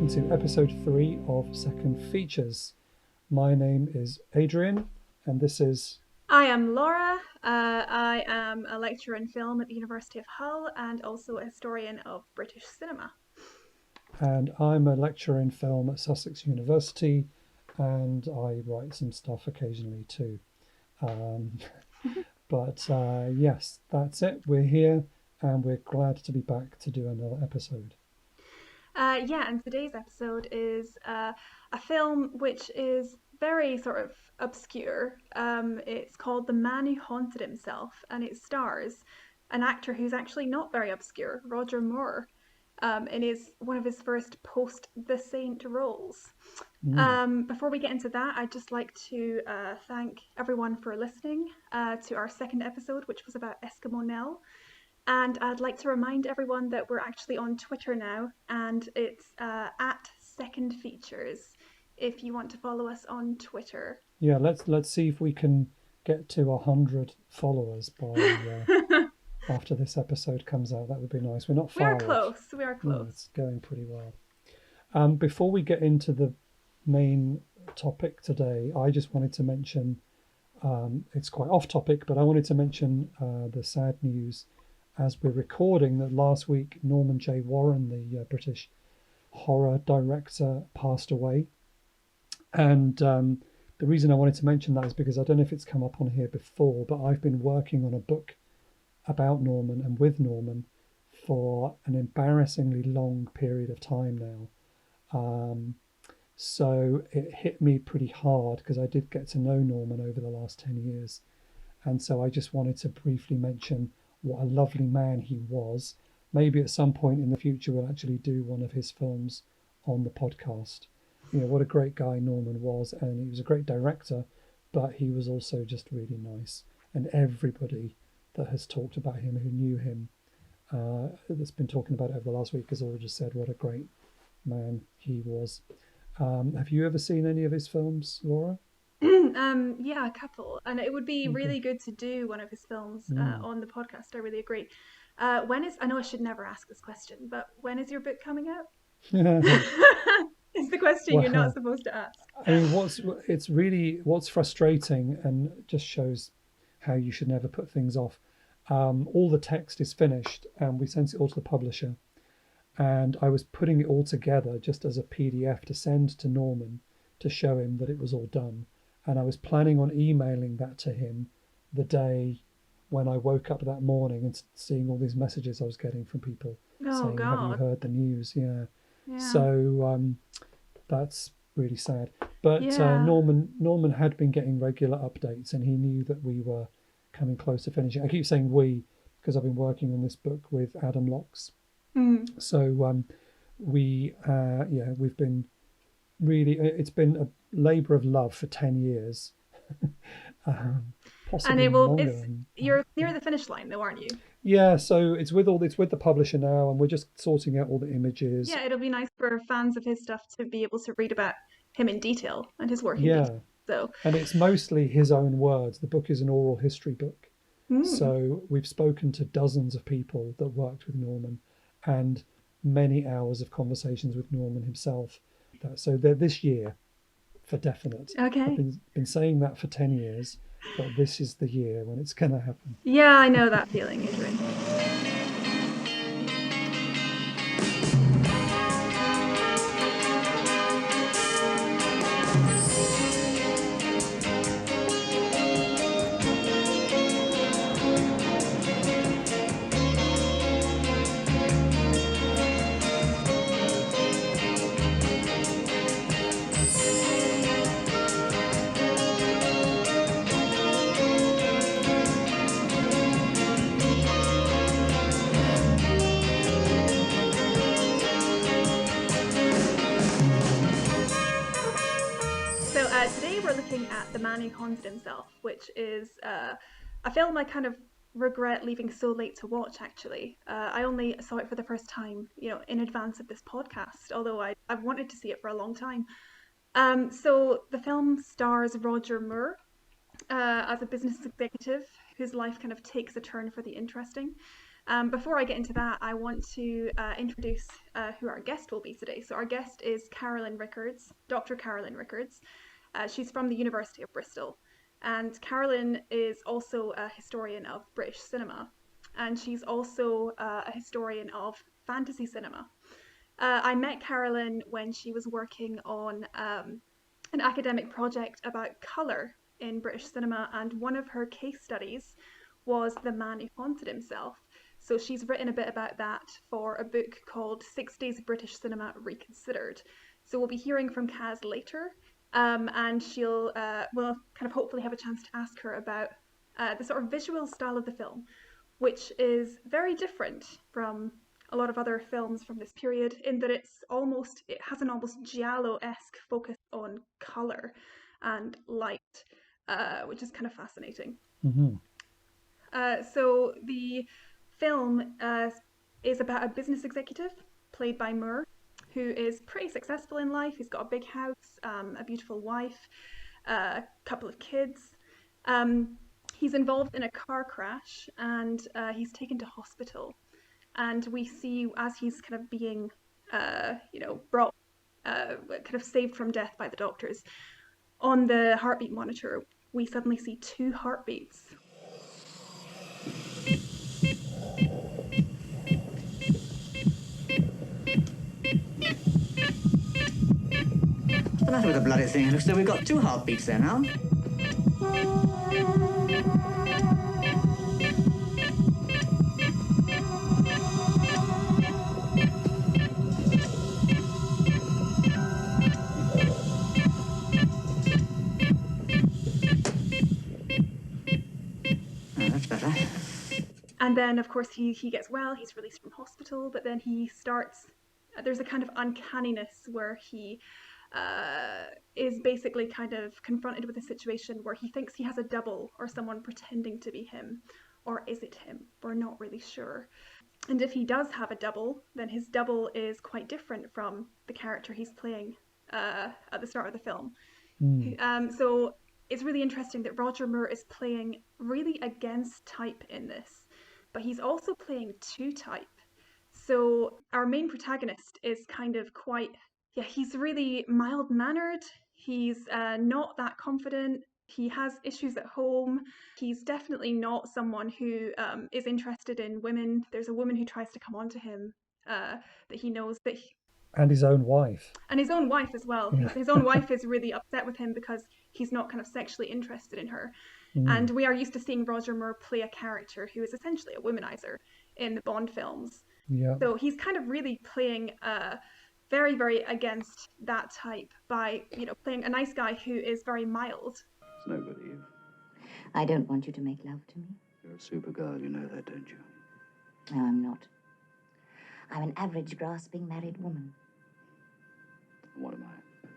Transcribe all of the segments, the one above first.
welcome to episode 3 of Second Features. My name is Adrian, and this is... I am Laura. I am a lecturer in film at the University of Hull and also a historian of British cinema. And I'm a lecturer in film at Sussex University, and I write some stuff occasionally too. Yes, that's it. We're here, and we're glad to be back to do another episode. And today's episode is a film which is very sort of obscure. It's called The Man Who Haunted Himself, and it stars an actor who's actually not very obscure, Roger Moore, in one of his first post-The Saint roles. Before we get into that, I'd just like to thank everyone for listening to our second episode, which was about Eskimo Nell. And I'd like to remind everyone that we're actually on Twitter now, and it's at Second Features if you want to follow us on Twitter. Yeah, let's see if we can get to 100 followers by after this episode comes out. That would be nice. We're not far off. We are close. No, it's going pretty well. Before we get into the main topic today, I just wanted to mention, it's quite off topic, but I wanted to mention the sad news as we're recording that last week Norman J. Warren, the British horror director, passed away. And the reason I wanted to mention that is because I don't know if it's come up on here before, but I've been working on a book about Norman and with Norman for an embarrassingly long period of time now. So it hit me pretty hard because I did get to know Norman over the last 10 years. And so I just wanted to briefly mention what a lovely man he was. Maybe at some point in the future we'll actually do one of his films on the podcast. You know, what a great guy Norman was, and he was a great director, but he was also just really nice. And everybody that has talked about him, who knew him, that's been talking about it over the last week, has all just said what a great man he was. Have you ever seen any of his films, Laura? Yeah, a couple, and it would be really good to do one of his films on the podcast. I really agree. I know I should never ask this question, but when is your book coming out? It's the question you're not supposed to ask. I mean, what's frustrating, and just shows how you should never put things off. All the text is finished, and we sent it all to the publisher, and I was putting it all together just as a PDF to send to Norman to show him that it was all done. And I was planning on emailing that to him the day when I woke up that morning and seeing all these messages I was getting from people saying, God. have you heard the news? Yeah. So that's really sad. But Norman had been getting regular updates, and he knew that we were coming close to finishing. I keep saying we because I've been working on this book with Adam Locks. So we've been really, it's been a labour of love for 10 years. Possibly and longer. You're near the finish line though, aren't you? Yeah, so it's with the publisher now, and we're just sorting out all the images. Yeah, it'll be nice for fans of his stuff to be able to read about him in detail and his work in detail. So. And it's mostly his own words. The book is an oral history book. So we've spoken to dozens of people that worked with Norman, and many hours of conversations with Norman himself. So they're this year, for definite. Okay. I've been saying that for 10 years, but this is the year when it's going to happen. Yeah, I know that feeling, Adrian. The Man Who Haunted Himself, which is a film I kind of regret leaving so late to watch, actually. I only saw it for the first time, in advance of this podcast, although I've wanted to see it for a long time. So the film stars Roger Moore as a business executive whose life kind of takes a turn for the interesting. Before I get into that, I want to introduce who our guest will be today. So our guest is Carolyn Rickards, Dr. Carolyn Rickards. She's from the University of Bristol. And Carolyn is also a historian of British cinema. And she's also a historian of fantasy cinema. I met Carolyn when she was working on an academic project about colour in British cinema, and one of her case studies was The Man Who Haunted Himself. So she's written a bit about that for a book called Sixties British Cinema Reconsidered. So we'll be hearing from Caz later, and she'll will kind of hopefully have a chance to ask her about the sort of visual style of the film, which is very different from a lot of other films from this period in that it has an almost giallo-esque focus on color and light, which is kind of fascinating. Mm-hmm. So the film is about a business executive played by Moore, who is pretty successful in life. He's got a big house, a beautiful wife, a couple of kids. He's involved in a car crash, and he's taken to hospital. And we see as he's kind of being, brought, kind of saved from death by the doctors. On the heartbeat monitor, we suddenly see two heartbeats. What's the matter with the bloody thing? It looks as though we've got two heartbeats there now. Oh, that's better. And then, of course, he gets well, he's released from hospital, but then he starts, there's a kind of uncanniness where he is basically kind of confronted with a situation where he thinks he has a double or someone pretending to be him. Or is it him? We're not really sure. And if he does have a double, then his double is quite different from the character he's playing at the start of the film. So it's really interesting that Roger Moore is playing really against type in this, but he's also playing to type. So our main protagonist is kind of quite, yeah, he's really mild mannered. He's not that confident. He has issues at home. He's definitely not someone who is interested in women. There's a woman who tries to come on to him that he knows that And his own wife. and his own wife as well. Yeah. His own wife is really upset with him because he's not kind of sexually interested in her. And we are used to seeing Roger Moore play a character who is essentially a womanizer in the Bond films. Yeah. So he's kind of really playing very, very against that type by, playing a nice guy who is very mild. It's no good, Eve. I don't want you to make love to me. You're a super girl, you know that, don't you? No, I'm not. I'm an average, grasping, married woman. What am I?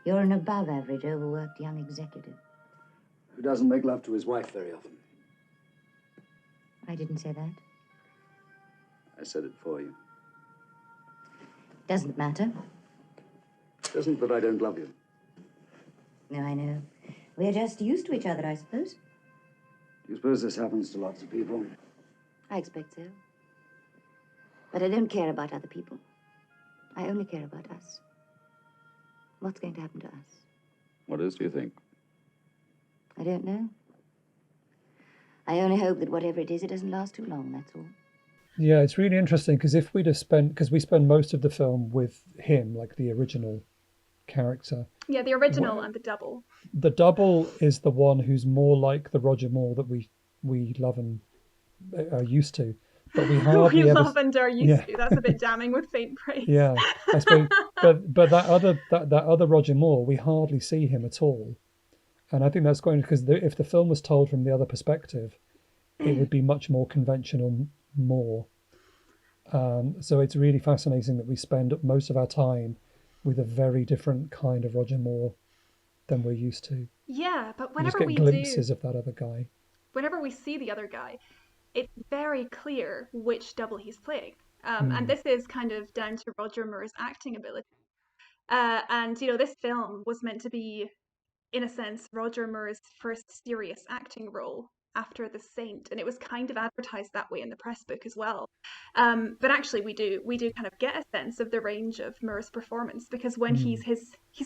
You're an above-average, overworked young executive. Who doesn't make love to his wife very often? I didn't say that. I said it for you. Doesn't matter. Doesn't that I don't love you? No, I know. We're just used to each other, I suppose. Do you suppose this happens to lots of people? I expect so. But I don't care about other people. I only care about us. What's going to happen to us? What is, do you think? I don't know. I only hope that whatever it is, it doesn't last too long, that's all. Yeah, it's really interesting because if we'd have because we spend most of the film with him, like the original character. Yeah, the original and the double. The double is the one who's more like the Roger Moore that we love and are used to. But we hardly we ever... love and are used to. That's a bit damning with faint praise. Yeah, I suppose. But that other Roger Moore, we hardly see him at all. And I think that's going because if the film was told from the other perspective, it would be much more conventional, more. So it's really fascinating that we spend most of our time with a very different kind of Roger Moore than we're used to. Yeah, but You just whenever get we glimpses of that other guy. whenever we see the other guy, it's very clear which double he's playing. And this is kind of down to Roger Moore's acting ability. And this film was meant to be, in a sense, Roger Moore's first serious acting role after the saint, and it was kind of advertised that way in the press book as well. But actually, we do kind of get a sense of the range of Moore's performance, because when he's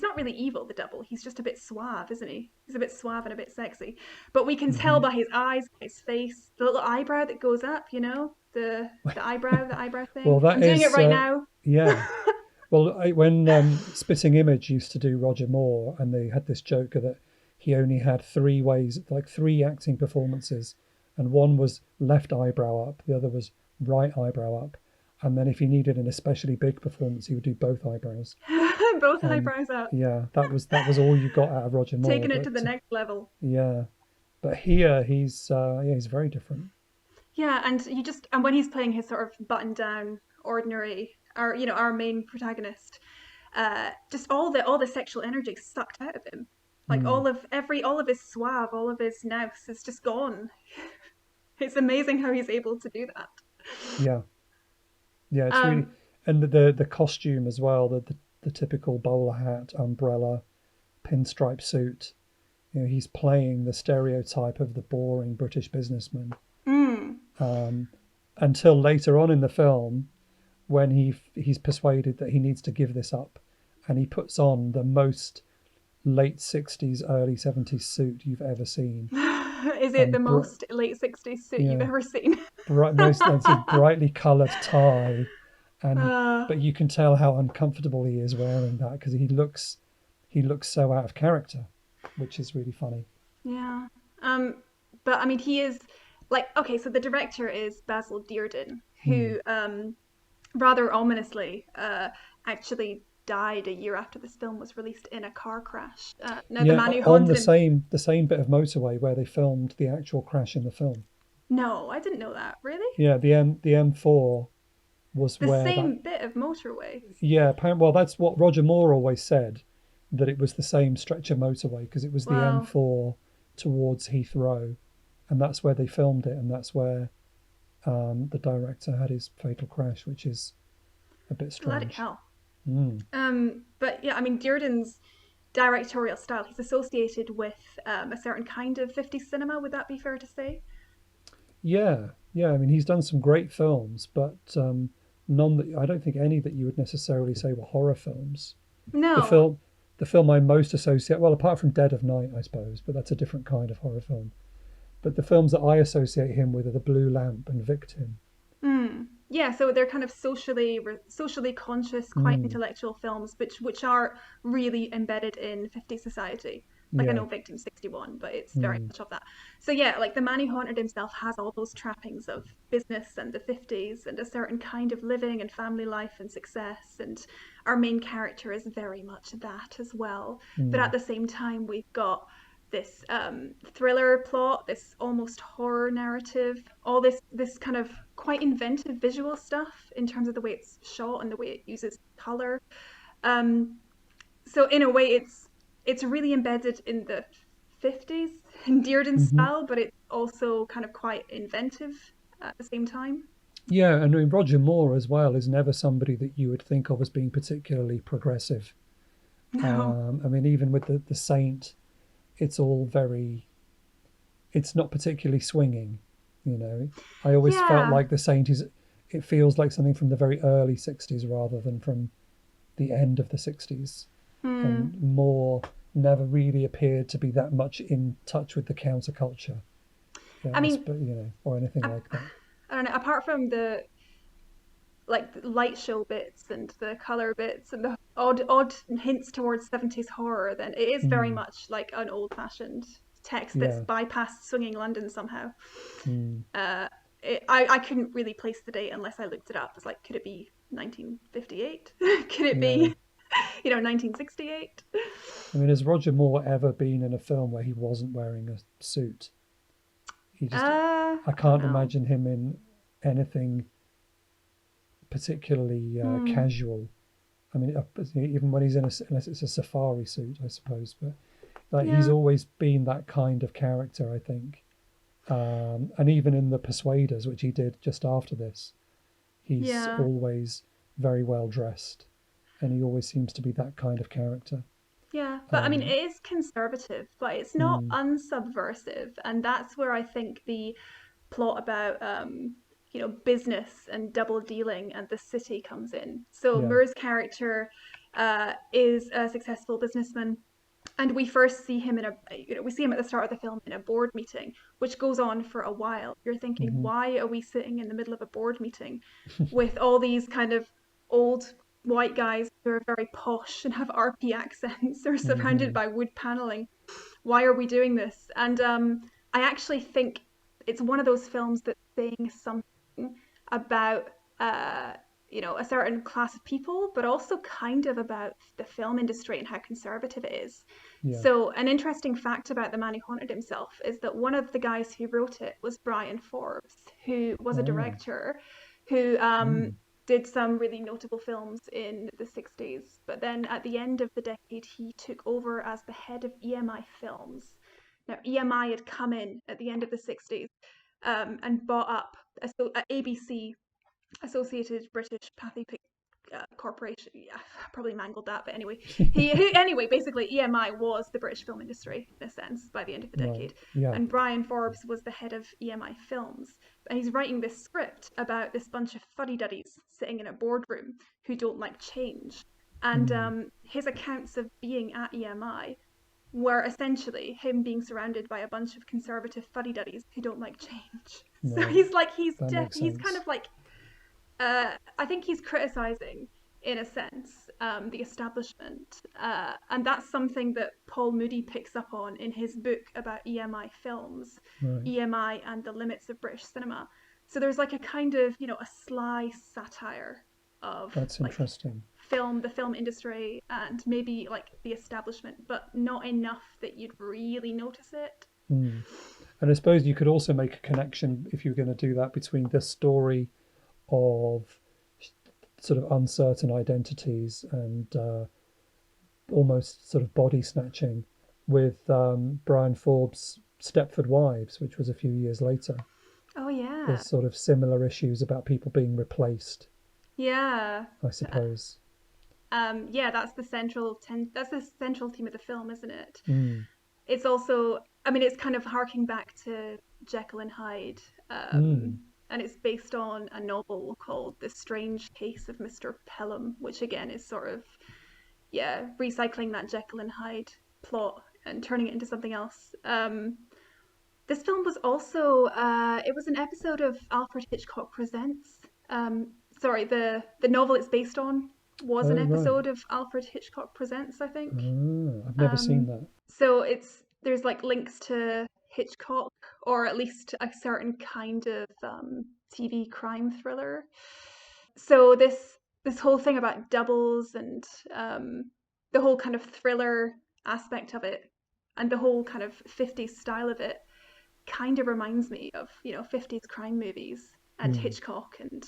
not really evil, the double. He's just a bit suave, isn't he? He's a bit suave and a bit sexy. But we can tell by his eyes, his face, the little eyebrow that goes up. The eyebrow thing. Well, that I'm doing is, it right now. Yeah. Well, when Spitting Image used to do Roger Moore, and they had this joke that he only had three ways, like three acting performances, and one was left eyebrow up, the other was right eyebrow up, and then if he needed an especially big performance, he would do both eyebrows. Both eyebrows up. Yeah, that was all you got out of Roger Moore. Taking it to the next level. Yeah, but here he's very different. Yeah, and when he's playing his sort of button down, ordinary, our main protagonist, just all the sexual energy sucked out of him. Like all of his suave, all of his nous is just gone. It's amazing how he's able to do that. Yeah, it's really, and the costume as well, the typical bowler hat, umbrella, pinstripe suit. He's playing the stereotype of the boring British businessman. Until later on in the film, when he's persuaded that he needs to give this up, and he puts on the most late 60s, early 70s suit you've ever seen. Is it the most late 60s suit you've ever seen? Most brightly coloured tie, but you can tell how uncomfortable he is wearing that, because he looks so out of character, which is really funny. Yeah. But I mean, he is like, okay, so the director is Basil Dearden, who rather ominously actually died a year after this film was released in a car crash. The man who on the same bit of motorway where they filmed the actual crash in the film. No, I didn't know that. Really? Yeah, the M4 was the same bit of motorway. Yeah, well, that's what Roger Moore always said, that it was the same stretch of motorway, because it was the M4 towards Heathrow, and that's where they filmed it, and that's where the director had his fatal crash, which is a bit strange. Bloody hell. But yeah, I mean, Dearden's directorial style, he's associated with a certain kind of 50s cinema. Would that be fair to say? Yeah. I mean, he's done some great films, but none that I don't think any that you would necessarily say were horror films. No. The film I most associate, well, apart from Dead of Night, I suppose, but that's a different kind of horror film. But the films that I associate him with are The Blue Lamp and Victim. Yeah, so they're kind of socially conscious, quite intellectual films, which are really embedded in 50s society. Like, I know Victim's 61, but it's very much of that. So yeah, like The Man Who Haunted Himself has all those trappings of business and the 50s and a certain kind of living and family life and success. And our main character is very much that as well. But at the same time, we've got this thriller plot, this almost horror narrative, all this kind of quite inventive visual stuff in terms of the way it's shot and the way it uses color. So in a way, it's really embedded in the 50s in Dearden's style, but it's also kind of quite inventive at the same time. Yeah, and I mean, Roger Moore as well is never somebody that you would think of as being particularly progressive. No. I mean, even with the Saint, it's not particularly swinging, I always felt like the Saint it feels like something from the very early 60s rather than from the end of the 60s. And Moore never really appeared to be that much in touch with the counterculture. I mean, or anything like that. I don't know, apart from the light show bits and the color bits and the odd hints towards 70s horror, then it is very much like an old-fashioned text that's bypassed swinging London somehow. I couldn't really place the date unless I looked it up. It's like, could it be 1958? Could it be 1968? I mean, has Roger Moore ever been in a film where he wasn't wearing a suit? I can't imagine him in anything particularly casual. I mean, even when he's unless it's a safari suit, I suppose. But he's always been that kind of character, I think. And even in The Persuaders, which he did just after this, he's always very well dressed, and he always seems to be that kind of character. Yeah, but I mean, it is conservative, but it's not unsubversive, and that's where I think the plot about business and double dealing and the city comes in. So Yeah. Murr's character is a successful businessman, and we first see him we see him at the start of the film in a board meeting, which goes on for a while. You're thinking, why are we sitting in the middle of a board meeting with all these kind of old white guys who are very posh and have RP accents? They're surrounded by wood paneling. Why are we doing this? And I actually think it's one of those films that's saying something about a certain class of people, but also kind of about the film industry and how conservative it is. Yeah. So an interesting fact about The Man Who Haunted Himself is that one of the guys who wrote it was Brian Forbes, who was a director who did some really notable films in the 60s. But then at the end of the decade, he took over as the head of EMI Films. Now, EMI had come in at the end of the 60s and bought up ABC, Associated British Corporation. Yeah, probably mangled that, but anyway, basically EMI was the British film industry in a sense by the end of the decade. Yeah. And Brian Forbes was the head of EMI Films, and he's writing this script about this bunch of fuddy-duddies sitting in a boardroom who don't like change. And his accounts of being at EMI were essentially him being surrounded by a bunch of conservative fuddy-duddies who don't like change. So he's kind of like I think he's criticizing, in a sense, the establishment. And that's something that Paul Moody picks up on in his book about EMI films, EMI and the Limits of British Cinema. So there's like a kind of, a sly satire of That's interesting. The film industry and maybe like the establishment, but not enough that you'd really notice it. And I suppose you could also make a connection, if you're going to do that, between this story of sort of uncertain identities and almost sort of body snatching with Brian Forbes' Stepford Wives, which was a few years later. Oh yeah. There's sort of similar issues about people being replaced. Yeah. I suppose. That's the central theme of the film, isn't it? It's also, it's kind of harking back to Jekyll and Hyde. And it's based on a novel called The Strange Case of Mr. Pelham, which again is sort of, recycling that Jekyll and Hyde plot and turning it into something else. This film was also, it was an episode of Alfred Hitchcock Presents. The novel it's based on was an episode of Alfred Hitchcock Presents, I think. I've never seen that. So there's like links to Hitchcock, or at least a certain kind of TV crime thriller. So this whole thing about doubles and the whole kind of thriller aspect of it and the whole kind of 50s style of it kind of reminds me of 50s crime movies and Hitchcock and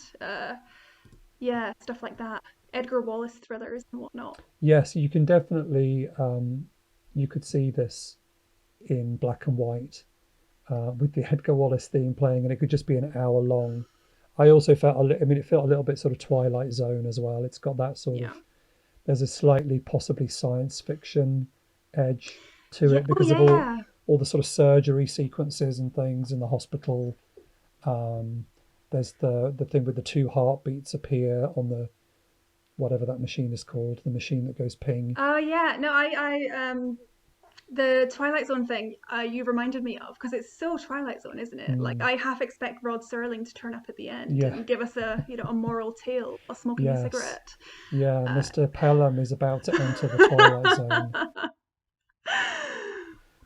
stuff like that, Edgar Wallace thrillers and whatnot. Yes, you can definitely you could see this in black and white with the Edgar Wallace theme playing, and it could just be an hour long. I also felt it felt a little bit sort of Twilight Zone as well. It's got that sort of, there's a slightly possibly science fiction edge to it because of all the sort of surgery sequences and things in the hospital. There's the thing with the two heartbeats appear on the whatever that machine is called, the machine that goes ping. Oh yeah, no, I the Twilight Zone thing you reminded me of, because it's so Twilight Zone, isn't it? Like I half expect Rod Serling to turn up at the end and give us a a moral tale of smoking a cigarette. Yeah, Mr. Pelham is about to enter the Twilight Zone.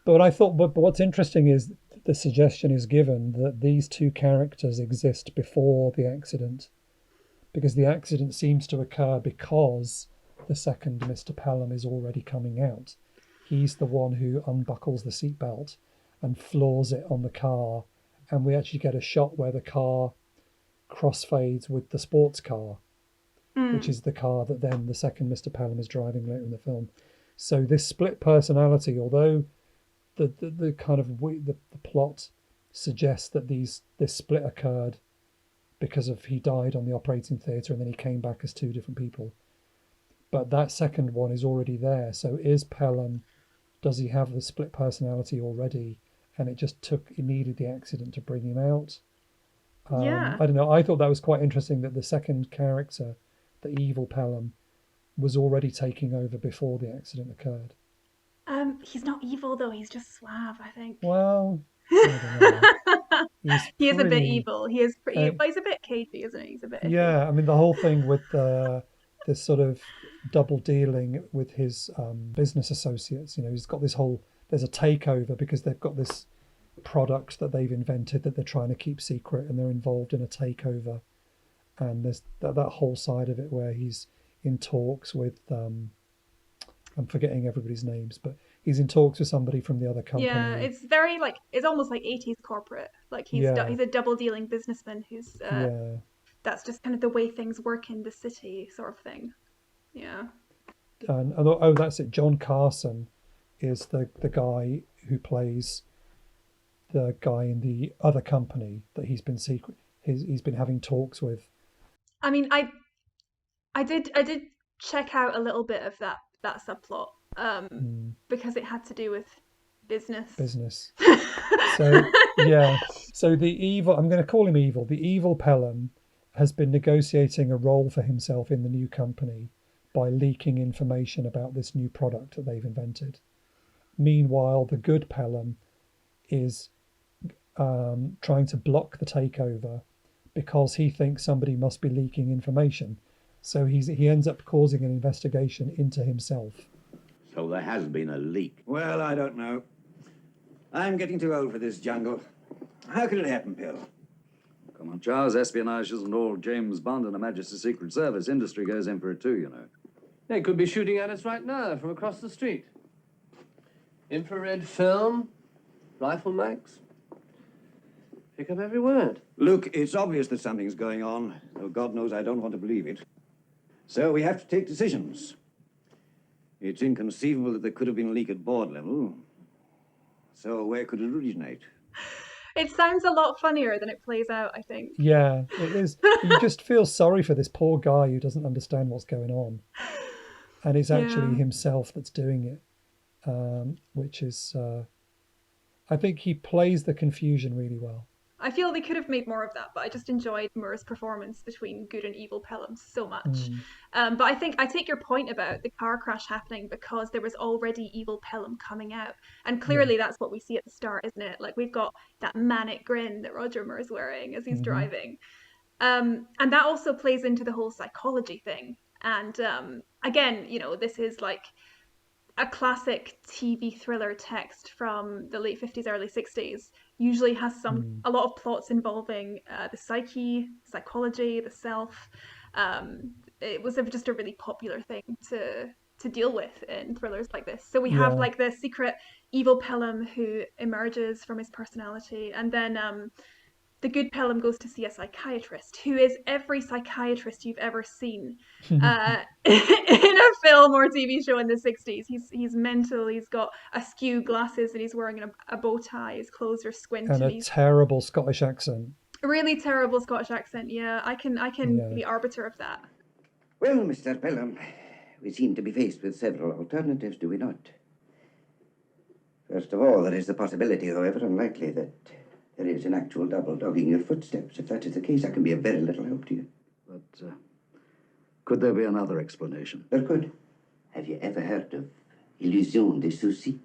But I thought, but what's interesting is the suggestion is given that these two characters exist before the accident, because the accident seems to occur because the second Mr. Pelham is already coming out. He's the one who unbuckles the seatbelt and floors it on the car, and we actually get a shot where the car crossfades with the sports car, which is the car that then the second Mr. Pelham is driving later in the film. So this split personality, although the kind of the plot suggests that this split occurred because of he died on the operating theatre and then he came back as two different people, but that second one is already there. So is Pelham, does he have the split personality already? And it needed the accident to bring him out. Yeah. I don't know. I thought that was quite interesting that the second character, the evil Pelham, was already taking over before the accident occurred. He's not evil though. He's just suave, I think. Well, I don't know. He's He is a bit pretty. evil. He is pretty, Uh, but he's a bit cagey, isn't he? He's a bit iffy. yeah, I mean the whole thing with this sort of double dealing with his business associates. He's got this whole. There's a takeover because they've got this product that they've invented that they're trying to keep secret, and they're involved in a takeover. And there's that whole side of it where he's in talks with I'm forgetting everybody's names, but he's in talks with somebody from the other company. Yeah, it's very like it's almost like 80s corporate. Like he's a double dealing businessman who's that's just kind of the way things work in the city, sort of thing. Yeah. And that's it. John Carson is the guy who plays the guy in the other company that he's been having talks with. I mean, I did check out a little bit of that subplot because it had to do with business. So yeah, so the evil, I'm going to call him evil, the evil Pelham has been negotiating a role for himself in the new company by leaking information about this new product that they've invented. Meanwhile, the good Pelham is trying to block the takeover because he thinks somebody must be leaking information. So he ends up causing an investigation into himself. So there has been a leak. Well, I don't know. I'm getting too old for this jungle. How could it happen, Pill? Come on, Charles. Espionage isn't all James Bond and Her Majesty's Secret Service. Industry goes in for it too, you know. They could be shooting at us right now from across the street. Infrared film, rifle mags. Pick up every word. Look, it's obvious that something's going on, though God knows I don't want to believe it. So we have to take decisions. It's inconceivable that there could have been a leak at board level. So where could it originate? It sounds a lot funnier than it plays out, I think. Yeah, it is. You just feel sorry for this poor guy who doesn't understand what's going on. And it's actually himself that's doing it, which is, I think he plays the confusion really well. I feel they could have made more of that, but I just enjoyed Moore's performance between good and evil Pelham so much. But I think I take your point about the car crash happening because there was already evil Pelham coming out. And clearly that's what we see at the start, isn't it? Like we've got that manic grin that Roger Moore's wearing as he's driving. And that also plays into the whole psychology thing. And again, this is like a classic TV thriller text from the late 50s, early 60s. Usually has a lot of plots involving the psyche, psychology, the self. It was just a really popular thing to deal with in thrillers like this. So we have like the secret evil Pelham who emerges from his personality, and then the good Pelham goes to see a psychiatrist who is every psychiatrist you've ever seen in a film or TV show in the 60s. He's mental, he's got askew glasses, and he's wearing a bow tie, his clothes are squint. And a terrible Scottish accent. Really terrible Scottish accent, yeah. I can be arbiter of that. Well, Mr. Pelham, we seem to be faced with several alternatives, do we not? First of all, there is the possibility, however unlikely, that there is an actual double dogging your footsteps. If that is the case, I can be of very little help to you. But could there be another explanation? There could. Have you ever heard of illusion de souci?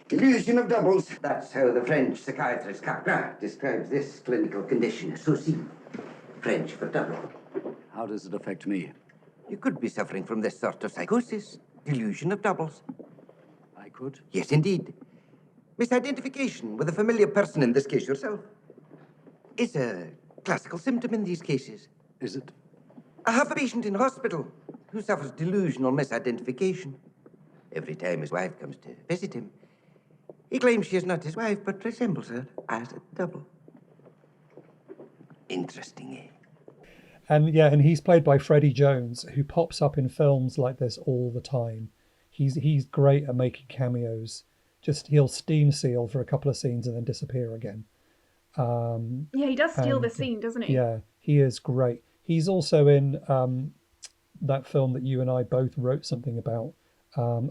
Illusion of doubles. That's how the French psychiatrist Capra describes this clinical condition. Souci. French for double. How does it affect me? You could be suffering from this sort of psychosis. Illusion of doubles. I could? Yes, indeed. Misidentification with a familiar person, in this case yourself, is a classical symptom in these cases. Is it? I have a patient in hospital who suffers delusional misidentification. Every time his wife comes to visit him, he claims she is not his wife, but resembles her as a double. Interesting, eh? And he's played by Freddie Jones, who pops up in films like this all the time. He's great at making cameos. Just he'll steam seal for a couple of scenes and then disappear again. He does steal the scene, doesn't he? Yeah, he is great. He's also in that film that you and I both wrote something about,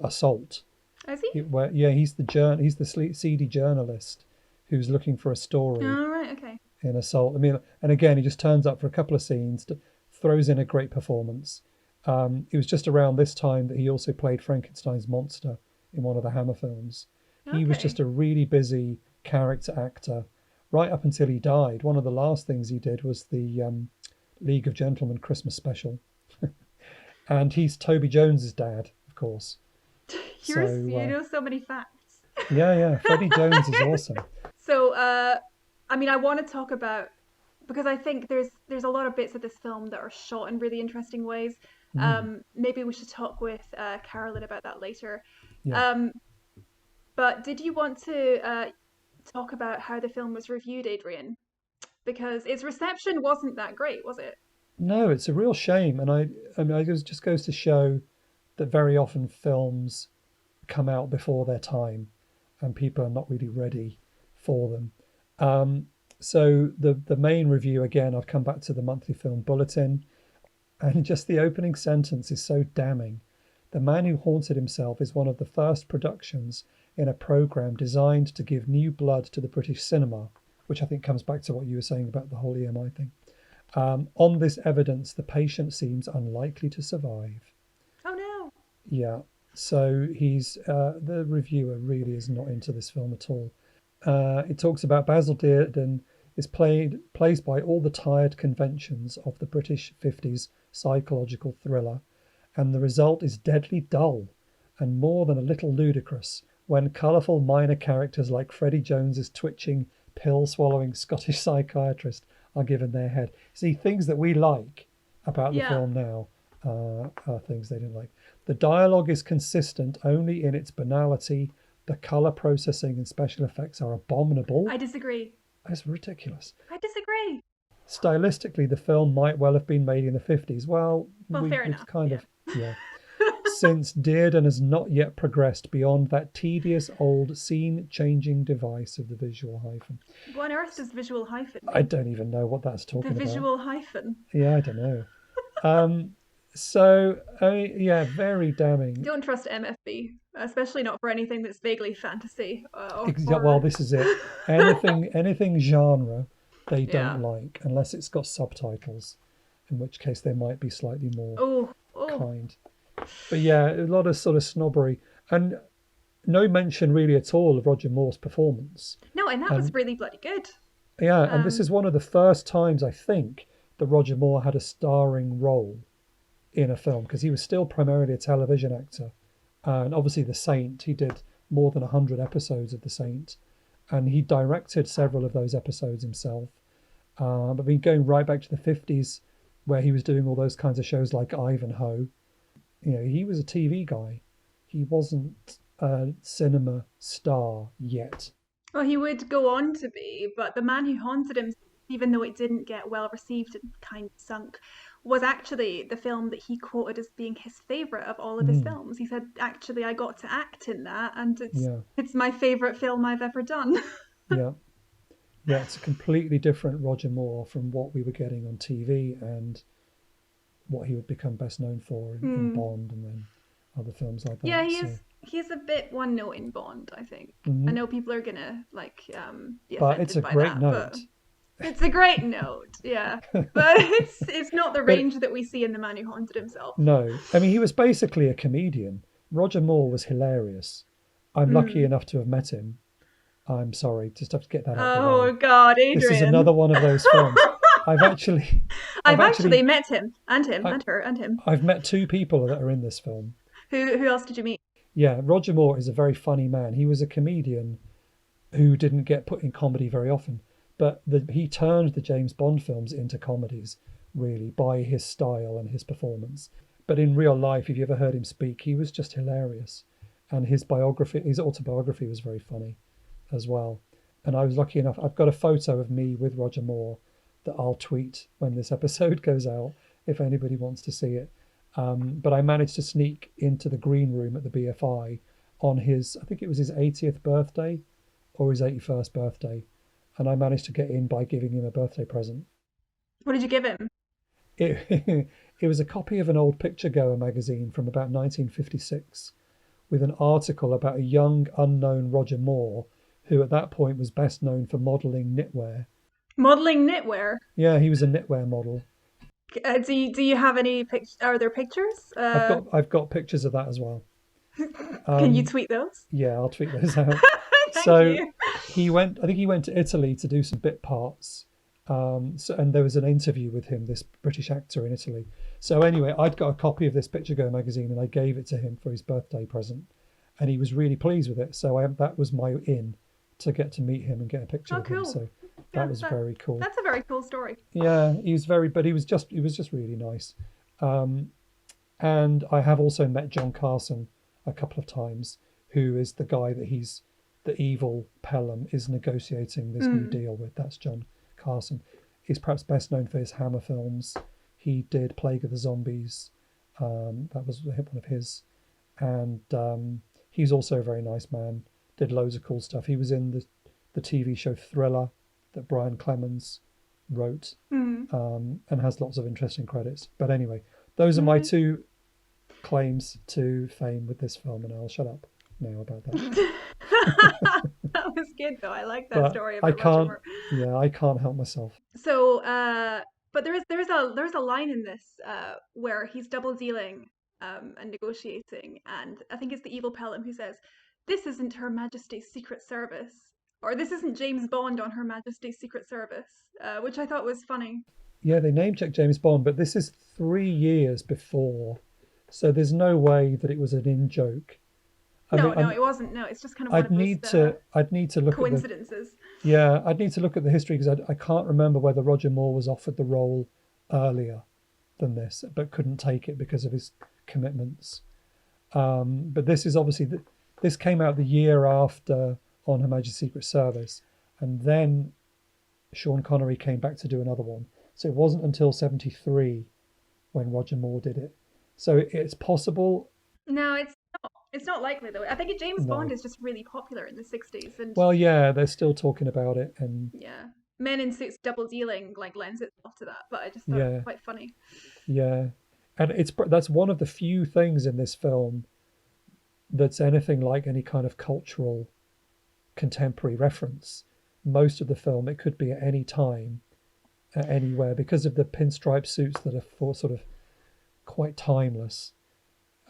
Assault. Is he? He's the seedy journalist who's looking for a story Oh, right, okay. in Assault. I mean, and again, he just turns up for a couple of scenes, throws in a great performance. It was just around this time that he also played Frankenstein's monster in one of the Hammer films. He was Okay. just a really busy character actor right up until he died. One of the last things he did was the League of Gentlemen Christmas special. And he's Toby Jones's dad, of course. You know so many facts. Yeah, Freddie Jones is awesome. So, I mean, I want to talk about, because I think there's a lot of bits of this film that are shot in really interesting ways. Maybe we should talk with Carolyn about that later. Yeah. But did you want to talk about how the film was reviewed, Adrian? Because its reception wasn't that great, was it? No, it's a real shame. And I mean, it just goes to show that very often films come out before their time and people are not really ready for them. So the main review, again, I've come back to the Monthly Film Bulletin, and just the opening sentence is so damning. The Man Who Haunted Himself is one of the first productions in a programme designed to give new blood to the British cinema, which I think comes back to what you were saying about the whole EMI thing. On this evidence, the patient seems unlikely to survive. Oh no. Yeah, so he's the reviewer really is not into this film at all. It talks about Basil Dearden is plays by all the tired conventions of the British 50s psychological thriller, and the result is deadly dull and more than a little ludicrous when colourful minor characters like Freddie Jones's twitching, pill-swallowing Scottish psychiatrist are given their head. See, things that we like about the film now are things they didn't like. The dialogue is consistent only in its banality. The colour processing and special effects are abominable. I disagree. That's ridiculous. I disagree. Stylistically, the film might well have been made in the 50s. Well, fair enough. Yeah. Since Dearden has not yet progressed beyond that tedious old scene-changing device of the visual hyphen. What on earth does visual hyphen mean? I don't even know what that's talking about. The visual hyphen. Yeah, I don't know. So, very damning. Don't trust MFB, especially not for anything that's vaguely fantasy. Well, this is it. Anything genre, they don't like, unless it's got subtitles, in which case they might be slightly more kind. But yeah, a lot of sort of snobbery, and no mention really at all of Roger Moore's performance. No, and that was really bloody good. Yeah, and this is one of the first times, I think, that Roger Moore had a starring role in a film, because he was still primarily a television actor. And obviously The Saint, he did more than 100 episodes of The Saint, and he directed several of those episodes himself. But going right back to the 50s, where he was doing all those kinds of shows like Ivanhoe, he was a TV guy. He wasn't a cinema star yet. Well, he would go on to be, but The Man Who Haunted Him, even though it didn't get well received and kind of sunk, was actually the film that he quoted as being his favourite of all of his films. He said, actually, I got to act in that, and it's my favourite film I've ever done. Yeah, it's a completely different Roger Moore from what we were getting on TV and what he would become best known for in Bond and then other films like that. Yeah, he's a bit one note in Bond, I think. I know people are gonna be but it's a great note. It's a great note, yeah. But it's not the range that we see in The Man Who Haunted Himself. No, I mean, he was basically a comedian. Roger Moore was hilarious. I'm lucky enough to have met him. I'm sorry, just have to get that out. Oh God, Adrian! This is another one of those films. I've actually met him and him. I've met two people that are in this film. Who else did you meet? Yeah, Roger Moore is a very funny man. He was a comedian who didn't get put in comedy very often, but he turned the James Bond films into comedies, really, by his style and his performance. But in real life, if you ever heard him speak, he was just hilarious. And his autobiography was very funny as well. And I was lucky enough, I've got a photo of me with Roger Moore that I'll tweet when this episode goes out, if anybody wants to see it. But I managed to sneak into the green room at the BFI on I think it was his 80th birthday or his 81st birthday. And I managed to get in by giving him a birthday present. What did you give him? It It was a copy of an old Picture Goer magazine from about 1956 with an article about a young, unknown Roger Moore, who at that point was best known for modelling knitwear. Modeling knitwear. Yeah, he was a knitwear model. Do you have any pictures? Are there pictures? I've got pictures of that as well. Can you tweet those? Yeah, I'll tweet those out. Thank So you. I think he went to Italy to do some bit parts. And there was an interview with him, this British actor in Italy. So anyway, I'd got a copy of this Picture Go magazine and I gave it to him for his birthday present, and he was really pleased with it. So that was my in to get to meet him and get a picture of him. Cool. So that was very cool. That's a very cool story. Yeah, he was just really nice. And I have also met John Carson a couple of times, who is the guy that the evil Pelham is negotiating this new deal with. That's John Carson. He's perhaps best known for his Hammer films. He did Plague of the Zombies. That was one of his. And he's also a very nice man. Did loads of cool stuff. He was in the TV show Thriller that Brian Clemens wrote, and has lots of interesting credits. But anyway, those are my two claims to fame with this film, and I'll shut up now about that. That was good though. I like that story about I can't. Roger Yeah, I can't help myself. So, but there's a line in this where he's double dealing and negotiating, and I think it's the evil Pelham who says, "This isn't Her Majesty's Secret Service," or "This isn't James Bond on Her Majesty's Secret Service," which I thought was funny. Yeah, they name check James Bond, but this is 3 years before, so there's no way that it was an in joke. No, it wasn't. No, it's just kind of one I'd need to look coincidences. I'd need to look at the history, because I can't remember whether Roger Moore was offered the role earlier than this, but couldn't take it because of his commitments. But this is obviously this came out the year after On Her Majesty's Secret Service, and then Sean Connery came back to do another one. So it wasn't until 1973 when Roger Moore did it. So it's possible. No, it's not likely though. I think James Bond is just really popular in the 60s, and well, yeah, they're still talking about it, and yeah, men in suits double dealing like lends itself to that. But I just thought it was quite funny. Yeah, and that's one of the few things in this film that's anything like any kind of cultural contemporary reference. Most of the film, it could be at any time, anywhere, because of the pinstripe suits that are sort of quite timeless.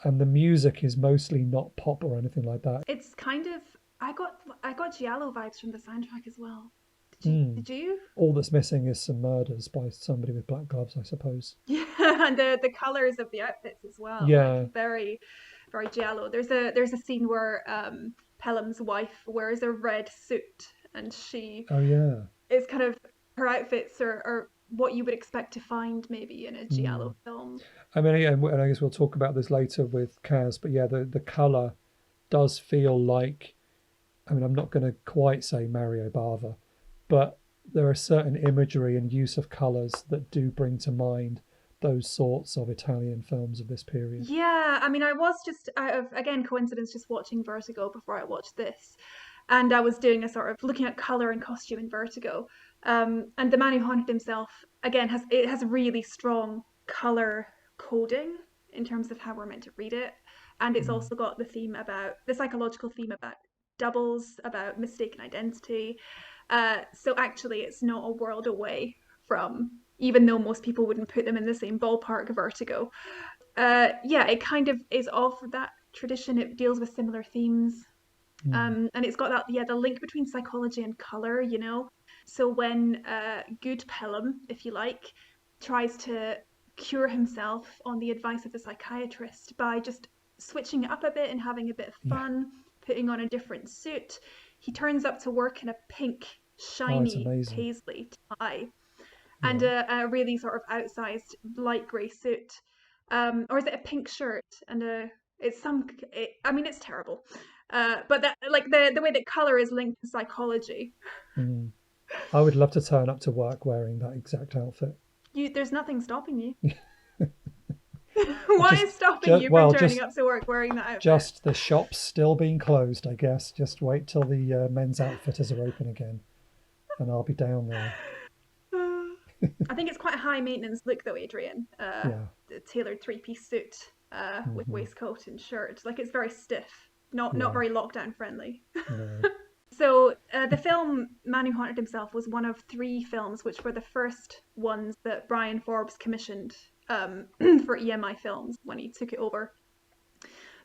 And the music is mostly not pop or anything like that. It's kind of I got Giallo vibes from the soundtrack as well. Did you? All that's missing is some murders by somebody with black gloves, I suppose. Yeah, and the colors of the outfits as well. Yeah, like very, very Giallo. There's a scene where Pelham's wife wears a red suit, and she is kind of, her outfits are what you would expect to find maybe in a Giallo film. I mean, and I guess we'll talk about this later with Caz, but yeah, the colour does feel like, I mean, I'm not going to quite say Mario Bava, but there are certain imagery and use of colours that do bring to mind those sorts of Italian films of this period. Yeah, I mean, I was just out of, again, coincidence, just watching Vertigo before I watched this. And I was doing a sort of looking at colour and costume in Vertigo. And The Man Who Haunted Himself, again, has really strong colour coding in terms of how we're meant to read it. And it's also got the psychological theme about doubles, about mistaken identity. So actually, it's not a world away from, even though most people wouldn't put them in the same ballpark, Vertigo. It kind of is of that tradition. It deals with similar themes. And it's got the link between psychology and colour, you know. So when good Pelham, if you like, tries to cure himself on the advice of the psychiatrist by just switching it up a bit and having a bit of fun, putting on a different suit, he turns up to work in a pink, shiny paisley tie and a really sort of outsized light grey suit. Or is it a pink shirt? And it's terrible. But that, like the way that colour is linked to psychology. I would love to turn up to work wearing that exact outfit. There's nothing stopping you. What is stopping you from turning up to work wearing that outfit? Just the shops still being closed, I guess. Just wait till the men's outfitters are open again, and I'll be down there. I think it's quite a high maintenance look though, Adrian. Yeah. The tailored three-piece suit with Mhm. waistcoat and shirt. Like it's very stiff, not Yeah. very lockdown friendly. No. So the film Man Who Haunted Himself was one of 3 films which were the first ones that Brian Forbes commissioned for EMI Films when he took it over.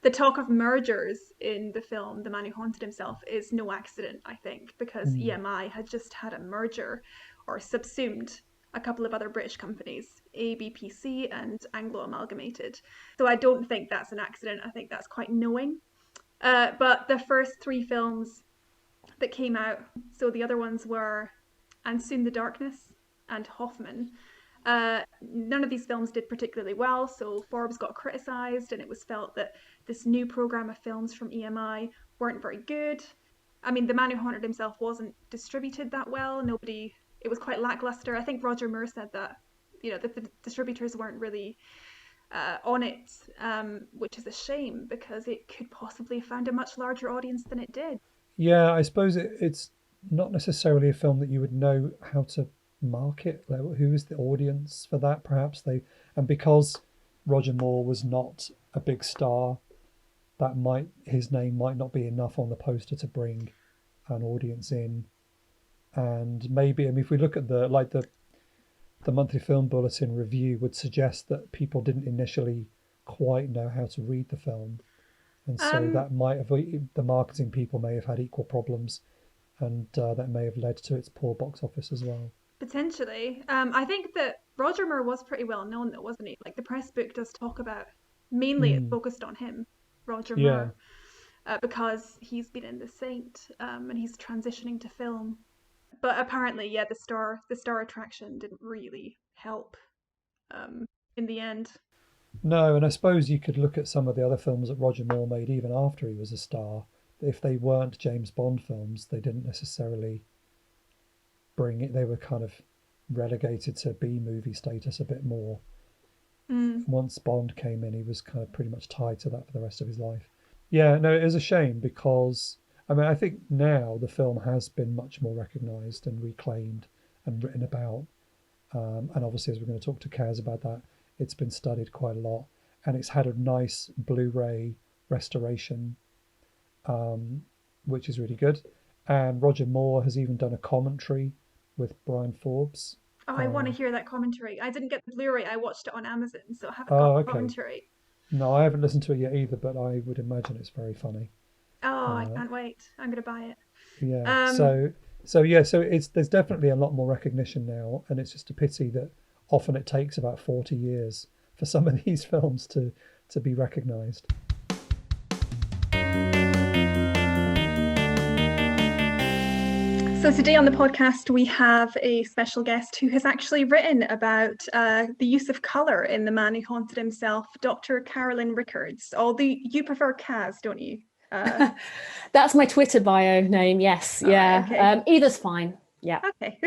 The talk of mergers in the film The Man Who Haunted Himself is no accident, I think, because EMI had just had a merger or subsumed a couple of other British companies, ABPC and Anglo Amalgamated. So I don't think that's an accident. I think that's quite knowing. But the first 3 films that came out, so the other ones were And Soon the Darkness and Hoffman. None of these films did particularly well, so Forbes got criticised, and it was felt that this new programme of films from EMI weren't very good. I mean, The Man Who Haunted Himself wasn't distributed that well. It was quite lackluster. I think Roger Moore said that, that the distributors weren't really on it, which is a shame because it could possibly have found a much larger audience than it did. Yeah, I suppose it's not necessarily a film that you would know how to market. Like, who is the audience for that? Perhaps and because Roger Moore was not a big star, his name might not be enough on the poster to bring an audience in. And maybe, I mean, if we look at the monthly film bulletin review would suggest that people didn't initially quite know how to read the film. And so that might have, the marketing people may have had equal problems, and that may have led to its poor box office as well. Potentially. I think that Roger Moore was pretty well known though, wasn't he? Like the press book does talk about, mainly it focused on him, Roger Moore, because he's been in The Saint and he's transitioning to film. But apparently, yeah, the star attraction didn't really help in the end. No, and I suppose you could look at some of the other films that Roger Moore made even after he was a star. If they weren't James Bond films, they didn't necessarily bring it. They were kind of relegated to B-movie status a bit more. Once Bond came in, he was kind of pretty much tied to that for the rest of his life. Yeah, no, it is a shame because, I mean, I think now the film has been much more recognised and reclaimed and written about. And obviously, as we're going to talk to Caz about that, it's been studied quite a lot, and it's had a nice Blu-ray restoration, which is really good. And Roger Moore has even done a commentary with Brian Forbes. Oh, I want to hear that commentary. I didn't get the Blu-ray. I watched it on Amazon, so I haven't got the commentary. No, I haven't listened to it yet either, but I would imagine it's very funny. Oh, I can't wait. I'm going to buy it. Yeah. So there's definitely a lot more recognition now, and it's just a pity that often it takes about 40 years for some of these films to be recognised. So today on the podcast, we have a special guest who has actually written about the use of colour in The Man Who Haunted Himself, Dr Carolyn Rickards. Although you prefer Caz, don't you? That's my Twitter bio name, yes. Yeah. Right, okay. Either's fine. Yeah. Okay.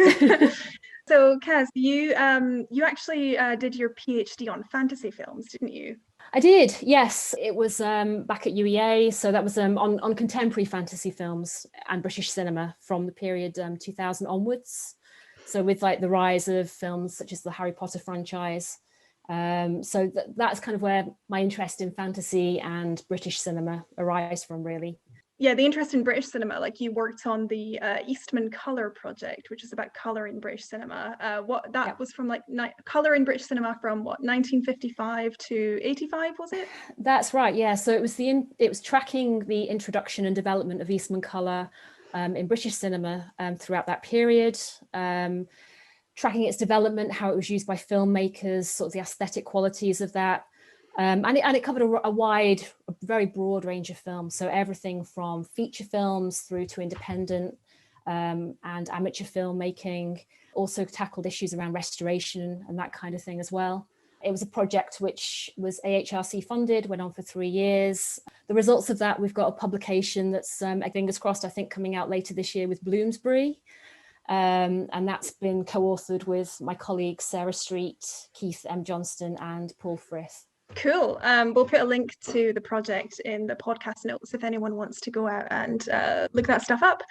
So Caz, you actually did your PhD on fantasy films, didn't you? I did, yes. It was back at UEA, so that was on contemporary fantasy films and British cinema from the period 2000 onwards. So with like the rise of films such as the Harry Potter franchise. So that's kind of where my interest in fantasy and British cinema arise from, really. Yeah, the interest in British cinema, like you worked on the Eastman Colour project, which is about colour in British cinema. Was from like colour in British cinema from what, 1955 to 85, was it? That's right, yeah. So it was tracking the introduction and development of Eastman Colour in British cinema throughout that period, tracking its development, how it was used by filmmakers, sort of the aesthetic qualities of that. And it covered a very broad range of films. So everything from feature films through to independent and amateur filmmaking. Also tackled issues around restoration and that kind of thing as well. It was a project which was AHRC-funded, went on for 3 years. The results of that, we've got a publication that's, fingers crossed, I think coming out later this year with Bloomsbury. And that's been co-authored with my colleagues Sarah Street, Keith M. Johnston and Paul Frith. Cool. We'll put a link to the project in the podcast notes if anyone wants to go out and look that stuff up.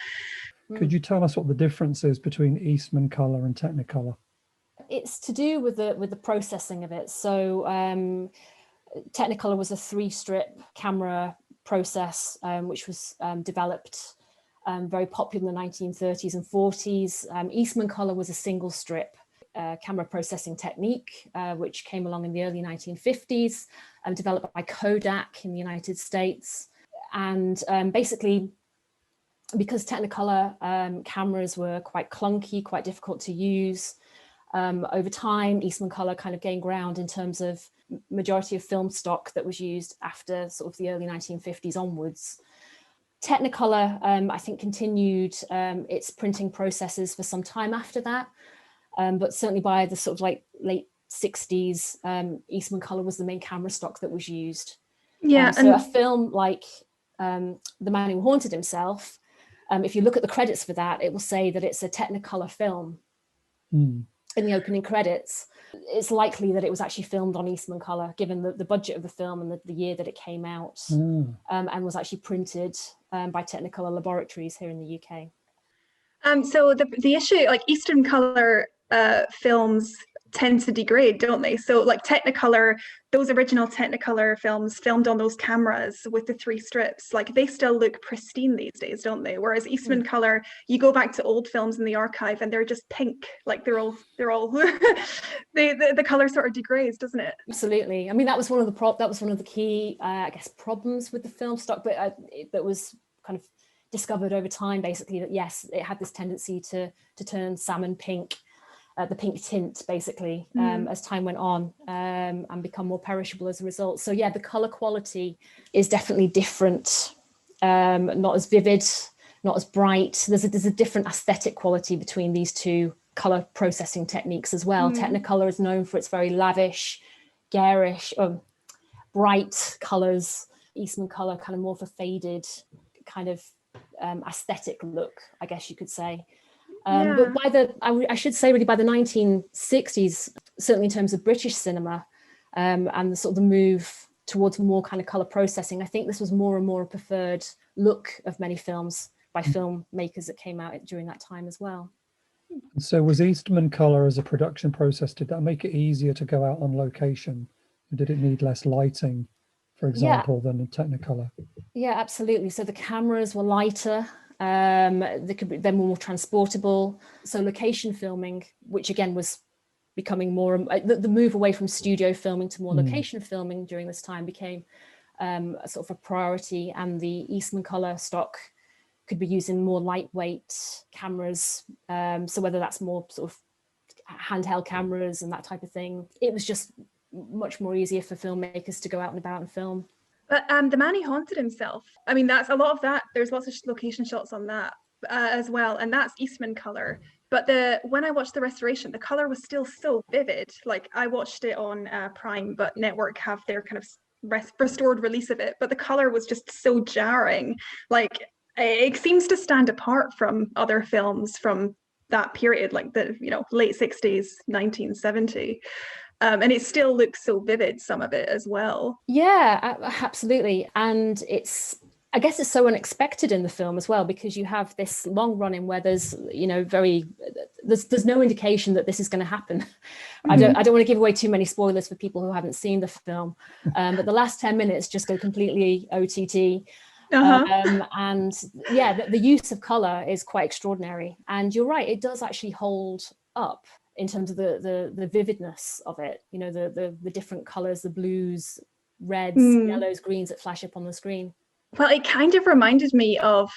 Could you tell us what the difference is between Eastman Colour and Technicolor? it's to do with the processing of it. So Technicolor was a 3-strip camera process, which was developed very popular in the 1930s and 40s. Eastman color was a single strip camera processing technique, which came along in the early 1950s, developed by Kodak in the United States. And basically, because Technicolor cameras were quite clunky, quite difficult to use, over time, Eastman color kind of gained ground in terms of majority of film stock that was used after sort of the early 1950s onwards. Technicolor, I think, continued its printing processes for some time after that, but certainly by the sort of like late 60s, Eastman color was the main camera stock that was used. Yeah, so a film like The Man Who Haunted Himself, if you look at the credits for that, it will say that it's a Technicolor film. In the opening credits. It's likely that it was actually filmed on Eastman color, given the budget of the film and the year that it came out, and was actually printed by Technicolor Laboratories here in the UK. So the issue, like Eastman color films tend to degrade, don't they? So like Technicolor, those original Technicolor films filmed on those cameras with the 3 strips, like they still look pristine these days, don't they? Whereas Eastman color, you go back to old films in the archive and they're just pink, like they're all the color sort of degrades, doesn't it? Absolutely. I mean, that was one of the key I guess problems with the film stock, but that was kind of discovered over time, basically, that yes, it had this tendency to turn salmon pink, the pink tint, basically, as time went on, and become more perishable as a result. So yeah, the color quality is definitely different, not as vivid, not as bright. There's a different aesthetic quality between these two color processing techniques as well. Technicolor is known for its very lavish, garish, bright colors. Eastman color kind of more of a faded kind of aesthetic look, I guess you could say. But I should say really by the 1960s, certainly in terms of British cinema, and the sort of the move towards more kind of color processing, I think this was more and more a preferred look of many films by filmmakers that came out during that time as well. So was Eastman color as a production process, did that make it easier to go out on location? Did it need less lighting, for example, than a Technicolor? Yeah, absolutely. So the cameras were lighter. They're more transportable. So location filming, which again was becoming more, the move away from studio filming to more location filming during this time became a sort of a priority, and the Eastman color stock could be used in more lightweight cameras. So whether that's more sort of handheld cameras and that type of thing, it was just much more easier for filmmakers to go out and about and film. But The Man Who Haunted Himself, I mean, that's a lot of that. There's lots of location shots on that as well. And that's Eastman color. But when I watched the restoration, the color was still so vivid. Like I watched it on Prime, but Network have their kind of restored release of it. But the color was just so jarring. Like it seems to stand apart from other films from that period, like the late 60s, 1970. And it still looks so vivid, some of it as well. Yeah, absolutely. And I guess it's so unexpected in the film as well, because you have this long run in where there's, there's no indication that this is going to happen. I don't want to give away too many spoilers for people who haven't seen the film, but the last 10 minutes just go completely OTT. And yeah, the use of color is quite extraordinary. And you're right, it does actually hold up in terms of the vividness of it, the different colors, the blues, reds, yellows, greens that flash up on the screen. Well, it kind of reminded me of,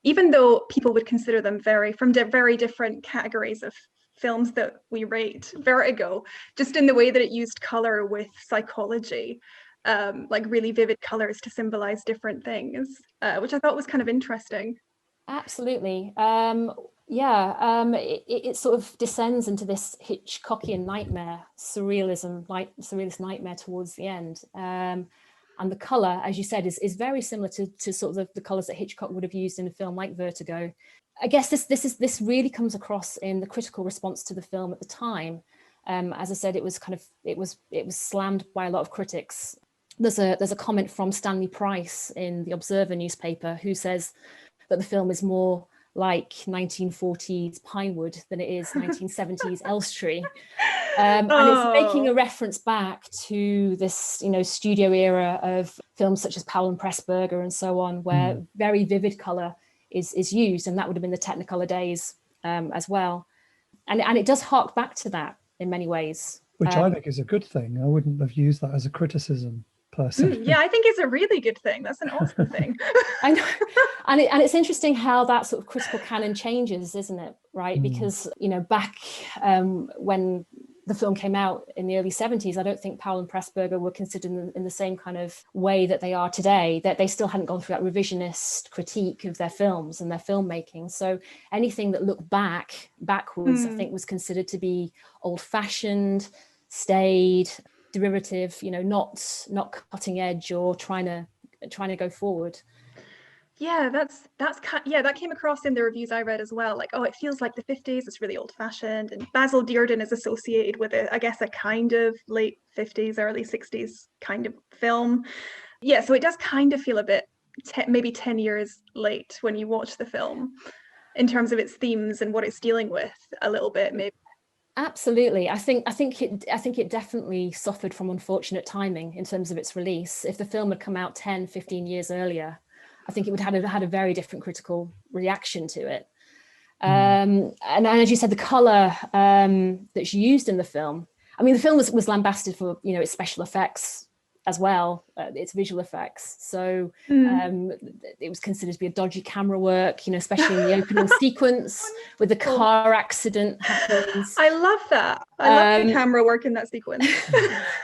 even though people would consider them from very different categories of films that we rate, Vertigo, just in the way that it used color with psychology, like really vivid colors to symbolize different things, which I thought was kind of interesting. Absolutely. It sort of descends into this Hitchcockian nightmare, surrealist nightmare towards the end. And the color, as you said, is very similar to sort of the colors that Hitchcock would have used in a film like Vertigo. I guess this really comes across in the critical response to the film at the time. As I said, it was slammed by a lot of critics. There's a comment from Stanley Price in the Observer newspaper who says that the film is more like 1940s Pinewood than it is 1970s Elstree. And it's making a reference back to this, studio era of films such as Powell and Pressburger and so on, where very vivid color is used, and that would have been the Technicolor days as well. And it does hark back to that in many ways. Which I think is a good thing. I wouldn't have used that as a criticism personally. Yeah, I think it's a really good thing. That's an awesome thing. I know. And it's interesting how that sort of critical canon changes, isn't it? Right? Because, back when the film came out in the early 70s, I don't think Powell and Pressburger were considered in the same kind of way that they are today, that they still hadn't gone through that revisionist critique of their films and their filmmaking. So anything that looked backwards, I think was considered to be old-fashioned, staid, derivative, not cutting edge or trying to go forward. Yeah, that came across in the reviews I read as well. Like, oh, it feels like the 50s. It's really old-fashioned, and Basil Dearden is associated with I guess a kind of late 50s, early 60s kind of film. Yeah, so it does kind of feel a bit maybe 10 years late when you watch the film, in terms of its themes and what it's dealing with a little bit, maybe. Absolutely. I think it definitely suffered from unfortunate timing in terms of its release. If the film had come out 10, 15 years earlier, I think it would have had a very different critical reaction to it. And as you said, the color that's used in the film, I mean, the film was lambasted for, its special effects as well, its visual effects. So it was considered to be a dodgy camera work, especially in the opening sequence with the car accident happens. I love that. I love the camera work in that sequence.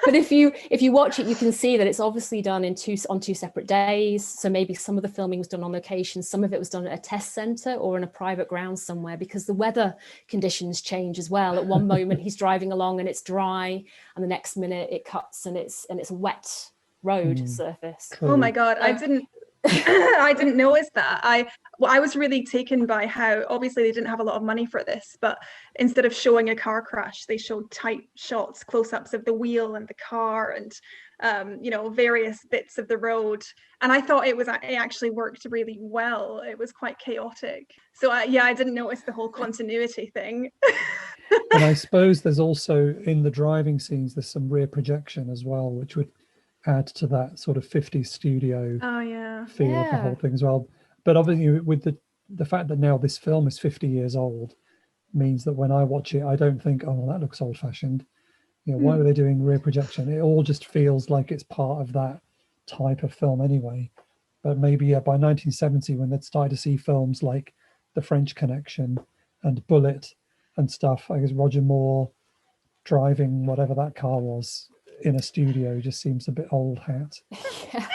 But if you watch it, you can see that it's obviously done on two separate days. So maybe some of the filming was done on location, some of it was done at a test center or in a private ground somewhere, because the weather conditions change as well. At one moment he's driving along and it's dry, and the next minute it cuts and it's a wet road surface. Oh my God, I didn't notice that. I was really taken by how obviously they didn't have a lot of money for this, but instead of showing a car crash, they showed tight shots, close-ups of the wheel and the car and various bits of the road. And I thought it actually worked really well. It was quite chaotic. So I didn't notice the whole continuity thing. And I suppose there's also, in the driving scenes, there's some rear projection as well, which would add to that sort of 50s studio feel of the whole thing as well. But obviously with the fact that now this film is 50 years old means that when I watch it, I don't think, oh, well, that looks old-fashioned. Why were they doing rear projection? It all just feels like it's part of that type of film anyway. But maybe by 1970, when they'd started to see films like The French Connection and Bullet and stuff, I guess Roger Moore driving whatever that car was in a studio just seems a bit old hat. Yeah.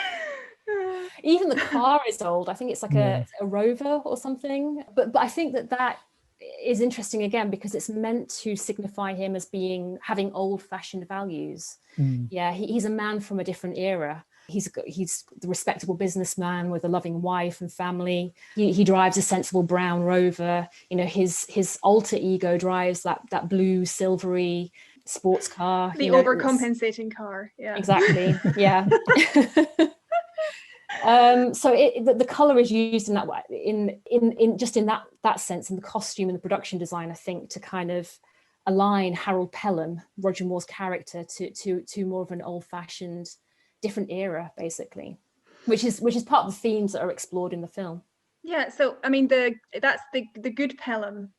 Even the car is old. I think it's like a Rover or something. But I think that is interesting again, because it's meant to signify him as having old-fashioned values. Yeah, he's a man from a different era. He's the respectable businessman with a loving wife and family. He drives a sensible brown Rover. His alter ego drives that blue silvery sports car. The overcompensating car. Yeah. Exactly. Yeah. So the color is used in that way, in just in that sense, in the costume and the production design, I think, to kind of align Harold Pelham, Roger Moore's character, to more of an old-fashioned, different era, basically, which is part of the themes that are explored in the film. Yeah, so I mean, that's the good Pelham.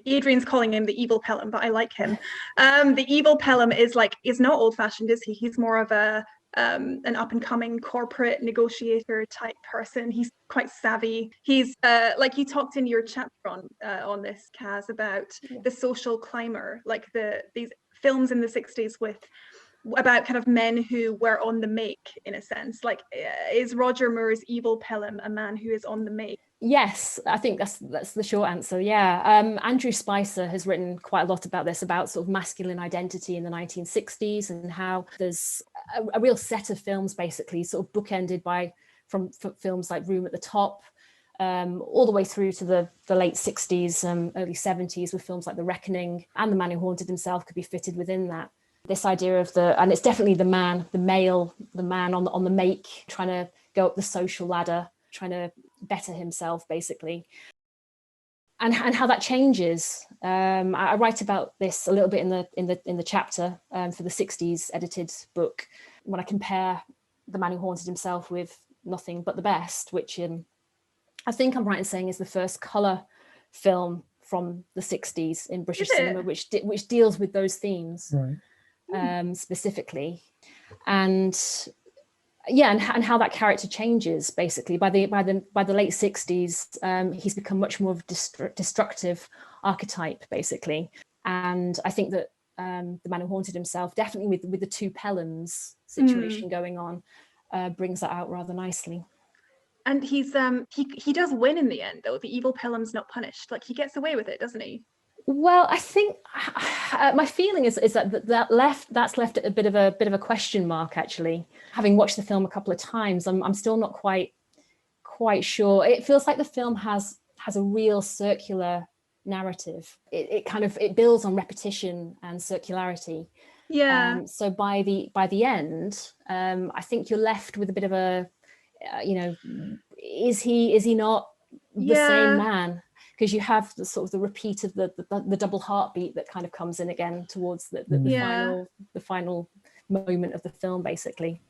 Adrian's calling him the evil Pelham, but I like him. The evil Pelham is not old-fashioned, is he? He's more of an up-and-coming corporate negotiator type person. He's quite savvy. He's like you talked in your chapter on this, Caz, about the social climber, like these films in the 60s about kind of men who were on the make, in a sense. Like, is Roger Moore's evil Pelham a man who is on the make? Yes, I think that's the short answer. Yeah, Andrew Spicer has written quite a lot about this, about sort of masculine identity in the 1960s, and how there's a real set of films, basically, sort of bookended from films like Room at the Top, all the way through to the late 60s, early 70s, with films like The Reckoning, and The Man Who Haunted Himself could be fitted within that. This idea of and it's definitely the man on the make, trying to go up the social ladder, trying to better himself, basically. how that changes. I write about this a little bit in the chapter for the 60s edited book, when I compare The Man Who Haunted Himself with Nothing But the Best, which I think I'm right in saying is the first colour film from the 60s in British cinema, which deals with those themes, right. Specifically. And yeah, and how that character changes basically by the late 60s. He's become much more of a destructive archetype basically, and I think that The Man Who Haunted Himself, definitely with the two Pelhams situation going on, brings that out rather nicely. And he does win in the end though. The evil Pelham's not punished. Like, he gets away with it, doesn't he? Well, I think my feeling is that's left a bit of a question mark actually. Having watched the film a couple of times, I'm still not quite sure. It feels like the film has a real circular narrative. It builds on repetition and circularity. Yeah. So by the end, I think you're left with a bit of a, is he not the same man? Because you have the sort of the repeat of the double heartbeat that kind of comes in again towards the final moment of the film, basically.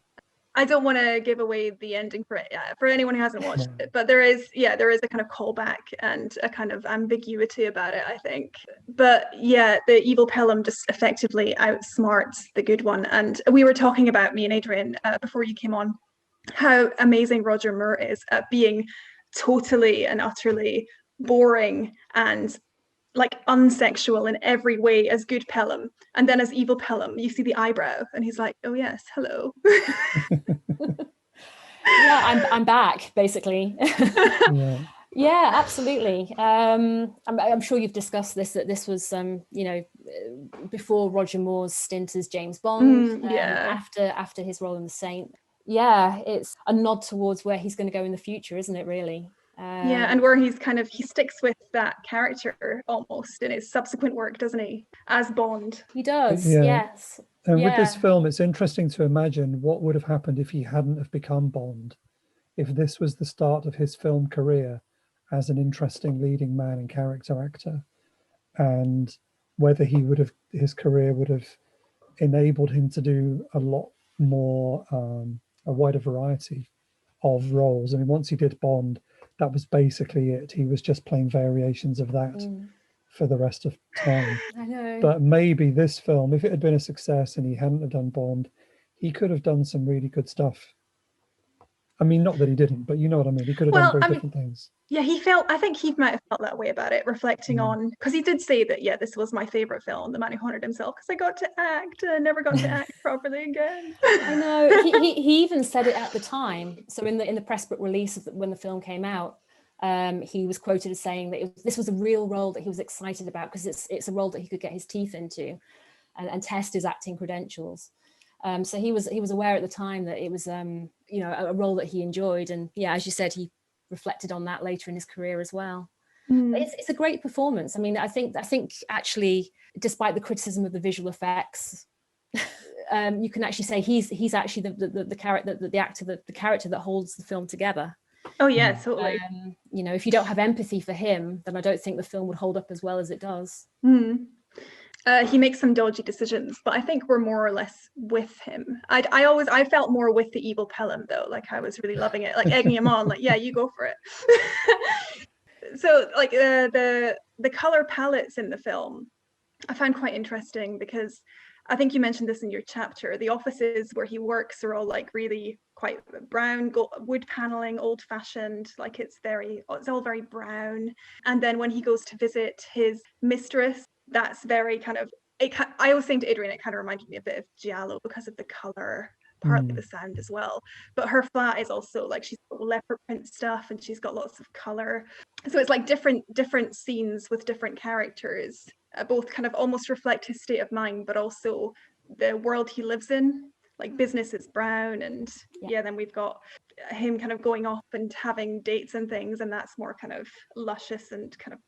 I don't want to give away the ending for anyone who hasn't watched it, but there is a kind of callback and a kind of ambiguity about it, I think. But yeah, the evil Pelham just effectively outsmarts the good one. And we were talking about, me and Adrian, before you came on, how amazing Roger Moore is at being totally and utterly boring and like unsexual in every way as good Pelham, and then as evil Pelham you see the eyebrow and he's like, oh yes, hello. Yeah, I'm back basically. Yeah, absolutely. I'm sure you've discussed this, that this was before Roger Moore's stint as James Bond, after his role in The Saint. Yeah, it's a nod towards where he's going to go in the future, isn't it, really? And where he sticks with that character almost in his subsequent work, doesn't he, as Bond? He does, yes. And with this film, it's interesting to imagine what would have happened if he hadn't have become Bond, if this was the start of his film career as an interesting leading man and character actor, and whether his career would have enabled him to do a lot more, a wider variety of roles. I mean, once he did Bond, that was basically it. He was just playing variations of that for the rest of time. I know. But maybe this film, if it had been a success and he hadn't have done Bond, he could have done some really good stuff. I mean, not that he didn't, but you know what I mean. He could have done very different things. Yeah, I think he might have felt that way about it, reflecting on, because he did say that, this was my favorite film, The Man Who Haunted Himself, because I got to act and I never got to act properly again. I know. He even said it at the time. So in the press book release when the film came out, he was quoted as saying that this was a real role that he was excited about, because it's a role that he could get his teeth into and test his acting credentials. So he was aware at the time that it was a role that he enjoyed, and as you said, he reflected on that later in his career as well. It's a great performance. I mean, I think actually, despite the criticism of the visual effects, you can actually say he's actually the character, the actor, the character that holds the film together. Oh yeah, totally. If you don't have empathy for him, then I don't think the film would hold up as well as it does. He makes some dodgy decisions, but I think we're more or less with him. I felt more with the evil Pelham though. Like, I was really loving it, like egging him on, like, yeah, you go for it. So like the color palettes in the film, I found quite interesting, because I think you mentioned this in your chapter. The offices where he works are all like really quite brown, wood paneling, old-fashioned. Like it's all very brown. And then when he goes to visit his mistress, that's very kind of. I was saying to Adrian, it kind of reminded me a bit of Giallo because of the color, partly the sound as well. But her flat is also like, she's got leopard print stuff and she's got lots of color. So it's like different scenes with different characters. Both kind of almost reflect his state of mind, but also the world he lives in. Like, business is brown, and then we've got him kind of going off and having dates and things, and that's more kind of luscious and kind of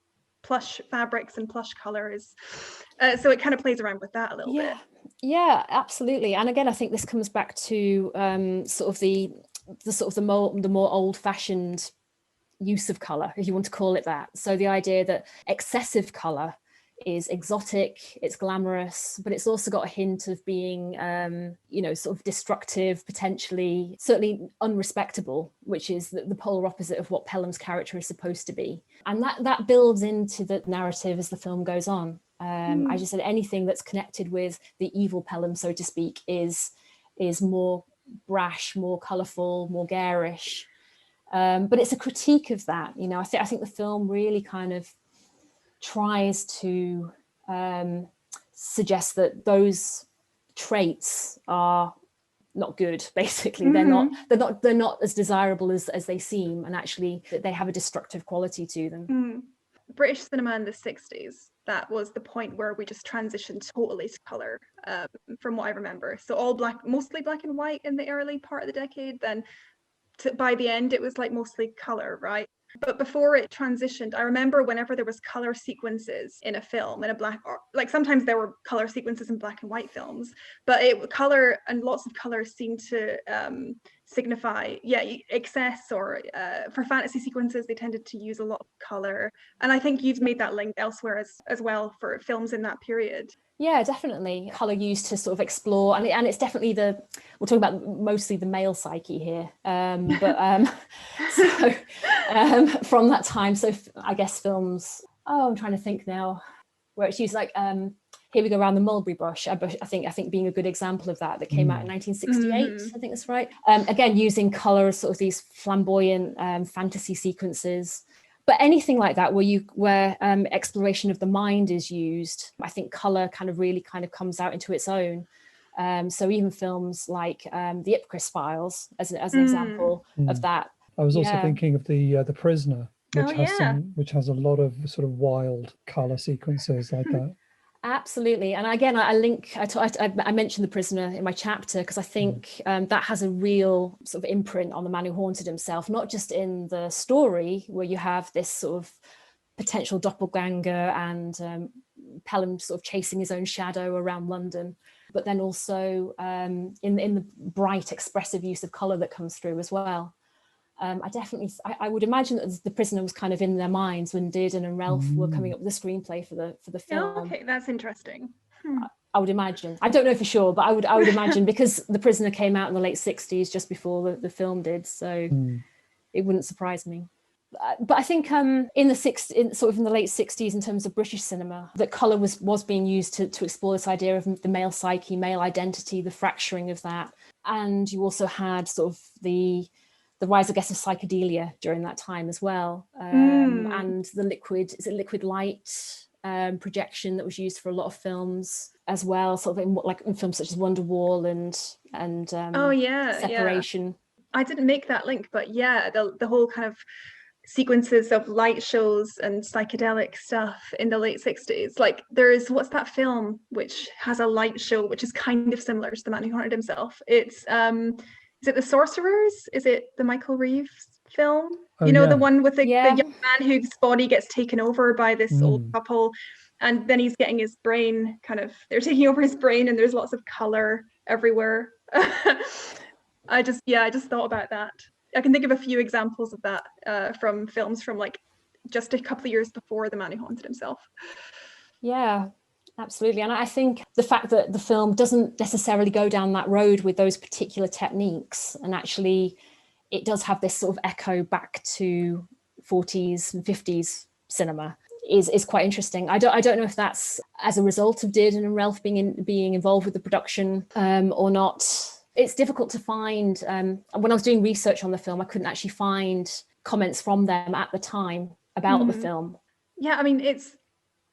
plush fabrics and plush colors. So it kind of plays around with that a little bit. Yeah, absolutely. And again, I think this comes back to the more old-fashioned use of color, if you want to call it that. So the idea that excessive color is exotic, it's glamorous, but it's also got a hint of being, sort of destructive, potentially, certainly unrespectable, which is the polar opposite of what Pelham's character is supposed to be. And that builds into the narrative as the film goes on. I just said anything that's connected with the evil Pelham, so to speak, is more brash, more colourful, more garish. But it's a critique of that. I think the film really kind of tries to suggest that those traits are not good. Basically, they're not as desirable as they seem, and actually that they have a destructive quality to them. British cinema in the 60s, that was the point where we just transitioned totally to color, from what I remember. So all black, mostly black and white in the early part of the decade. Then by the end, it was like mostly color, right? But before it transitioned, I remember whenever there was color sequences in a film, in a black, or like sometimes there were color sequences in black and white films, but color and lots of color seemed to signify, excess, or for fantasy sequences, they tended to use a lot of color. And I think you've made that link elsewhere as well for films in that period. Yeah, definitely. Colour used to sort of explore, and it's definitely we're talking about mostly the male psyche here. From that time, so I guess films, I'm trying to think now, where it's used like, Here We Go Around the Mulberry Bush, I think being a good example of that came out in 1968, I think that's right. Again, using colour as sort of these flamboyant fantasy sequences. But anything like that where exploration of the mind is used, I think colour really comes out into its own. So even films like the Ipcris Files, as an example of that. I was also thinking of the Prisoner, which has a lot of sort of wild colour sequences like that. Absolutely. And again, I mentioned The Prisoner in my chapter because I think that has a real sort of imprint on the man who haunted himself, not just in the story where you have this sort of potential doppelganger and Pelham sort of chasing his own shadow around London, but then also in the bright, expressive use of colour that comes through as well. I would imagine that The Prisoner was kind of in their minds when Dearden and Ralph were coming up with the screenplay for the film. Oh, okay, that's interesting. I would imagine. I don't know for sure, but I would imagine, because The Prisoner came out in the late 60s, just before the film did, so it wouldn't surprise me. But I think in the late 60s, in terms of British cinema, that colour was being used to explore this idea of the male psyche, male identity, the fracturing of that. And you also had sort of the rise, I guess, of psychedelia during that time as well, and the liquid light projection that was used for a lot of films as well, sort of in films such as Wonderwall and Separation. Yeah. I didn't make that link, but the whole kind of sequences of light shows and psychedelic stuff in the late 60s. Like there's, what's that film which has a light show which is kind of similar to The Man Who Haunted Himself? It's is it The Sorcerers? Is it the Michael Reeves film? The one with the young man whose body gets taken over by this old couple, and then he's getting his brain they're taking over his brain, and there's lots of color everywhere. I just thought about that. I can think of a few examples of that from films from like just a couple of years before The Man Who Haunted Himself. Yeah, absolutely. And I think the fact that the film doesn't necessarily go down that road with those particular techniques, and actually it does have this sort of echo back to 40s and 50s cinema, is quite interesting. I don't know if that's as a result of Dearden and Ralph being involved with the production or not. It's difficult to find. When I was doing research on the film, I couldn't actually find comments from them at the time about the film. Yeah, I mean, it's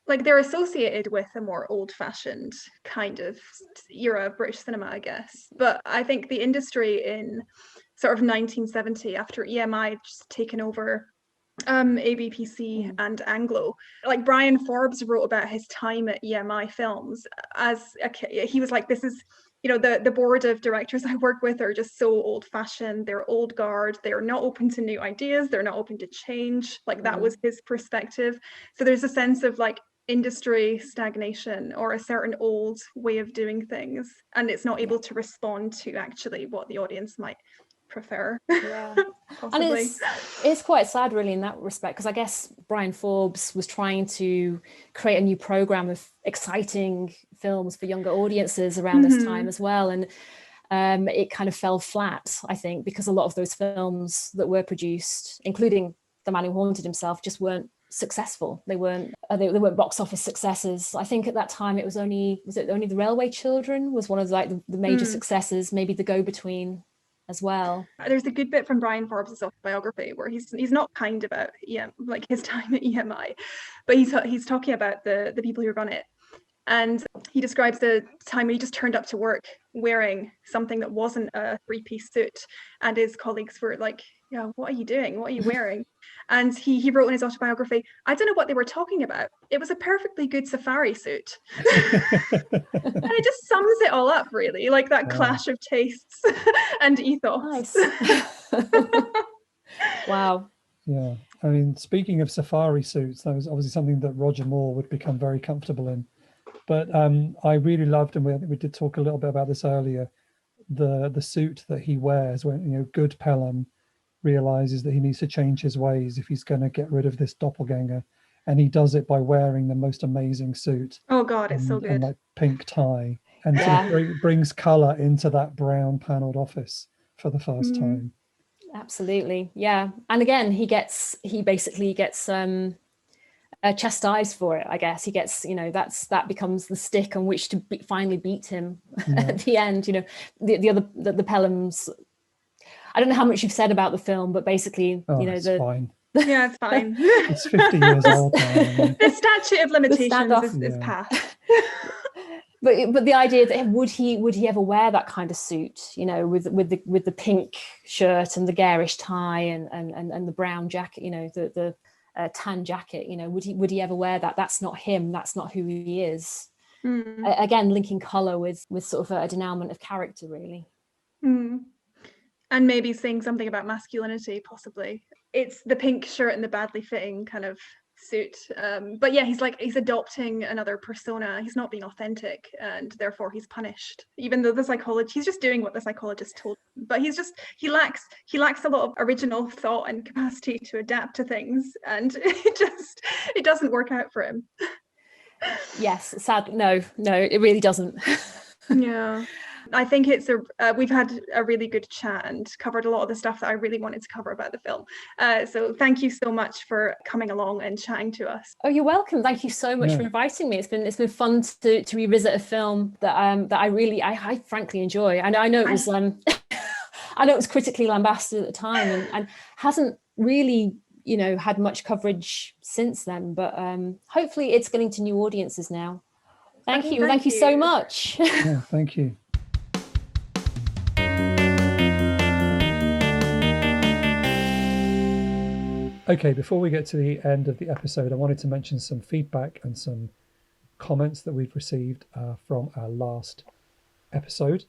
like they're associated with a more old-fashioned kind of era of British cinema, I guess. But I think the industry in sort of 1970, after EMI just taken over ABPC and Anglo, like Brian Forbes wrote about his time at EMI Films he was like, this is, the board of directors I work with are just so old-fashioned, they're old guard, they're not open to new ideas, they're not open to change. Like that was his perspective. So there's a sense of like industry stagnation or a certain old way of doing things, and it's not able to respond to actually what the audience might prefer. Yeah. And Possibly. it's quite sad really in that respect, because I guess Brian Forbes was trying to create a new program of exciting films for younger audiences around this time as well, and it kind of fell flat, I think, because a lot of those films that were produced, including The Man Who Haunted Himself, just weren't successful. They weren't box office successes. I think at that time it was only The Railway Children was one of like the major successes, maybe The Go-Between as well. There's a good bit from Brian Forbes' autobiography where he's not kind about like his time at EMI, but he's talking about the people who run it. And he describes the time when he just turned up to work wearing something that wasn't a three-piece suit, and his colleagues were like, yeah, what are you doing? What are you wearing? And he wrote in his autobiography, I don't know what they were talking about. It was a perfectly good safari suit. And it just sums it all up, really, like that clash of tastes and ethos. Nice. Wow. Yeah. I mean, speaking of safari suits, that was obviously something that Roger Moore would become very comfortable in. But I really loved, and I think we did talk a little bit about this earlier, the suit that he wears when, good Pelham realizes that he needs to change his ways if he's going to get rid of this doppelganger. And he does it by wearing the most amazing suit. Oh, God, it's so good. And like pink tie. And so brings colour into that brown panelled office for the first time. Absolutely. Yeah. And again, he basically gets chastised for it, I guess. He gets, that becomes the stick on which to finally beat him at the end. The Pelhams, I don't know how much you've said about the film, but basically, it's fine. Yeah, it's fine. It's 50 years old now. The statute of limitations is passed. But the idea that would he ever wear that kind of suit, with the pink shirt and the garish tie and the brown jacket, the tan jacket, would he ever wear that? That's not him. That's not who he is. Again, linking color with sort of a denouement of character, really. And maybe saying something about masculinity, possibly. It's the pink shirt and the badly fitting kind of suit. But yeah, he's adopting another persona. He's not being authentic, and therefore he's punished. Even though he's just doing what the psychologist told him. But he lacks a lot of original thought and capacity to adapt to things, and it doesn't work out for him. Yes, sad. No, it really doesn't. Yeah. I think we've had a really good chat and covered a lot of the stuff that I really wanted to cover about the film. So thank you so much for coming along and chatting to us. Oh, you're welcome. Thank you so much for inviting me. It's been fun to revisit a film that I frankly enjoy. And I know it was I know it was critically lambasted at the time and hasn't really had much coverage since then. But hopefully it's getting to new audiences now. Thank you so much. Yeah, thank you. Okay, before we get to the end of the episode, I wanted to mention some feedback and some comments that we've received from our last episode.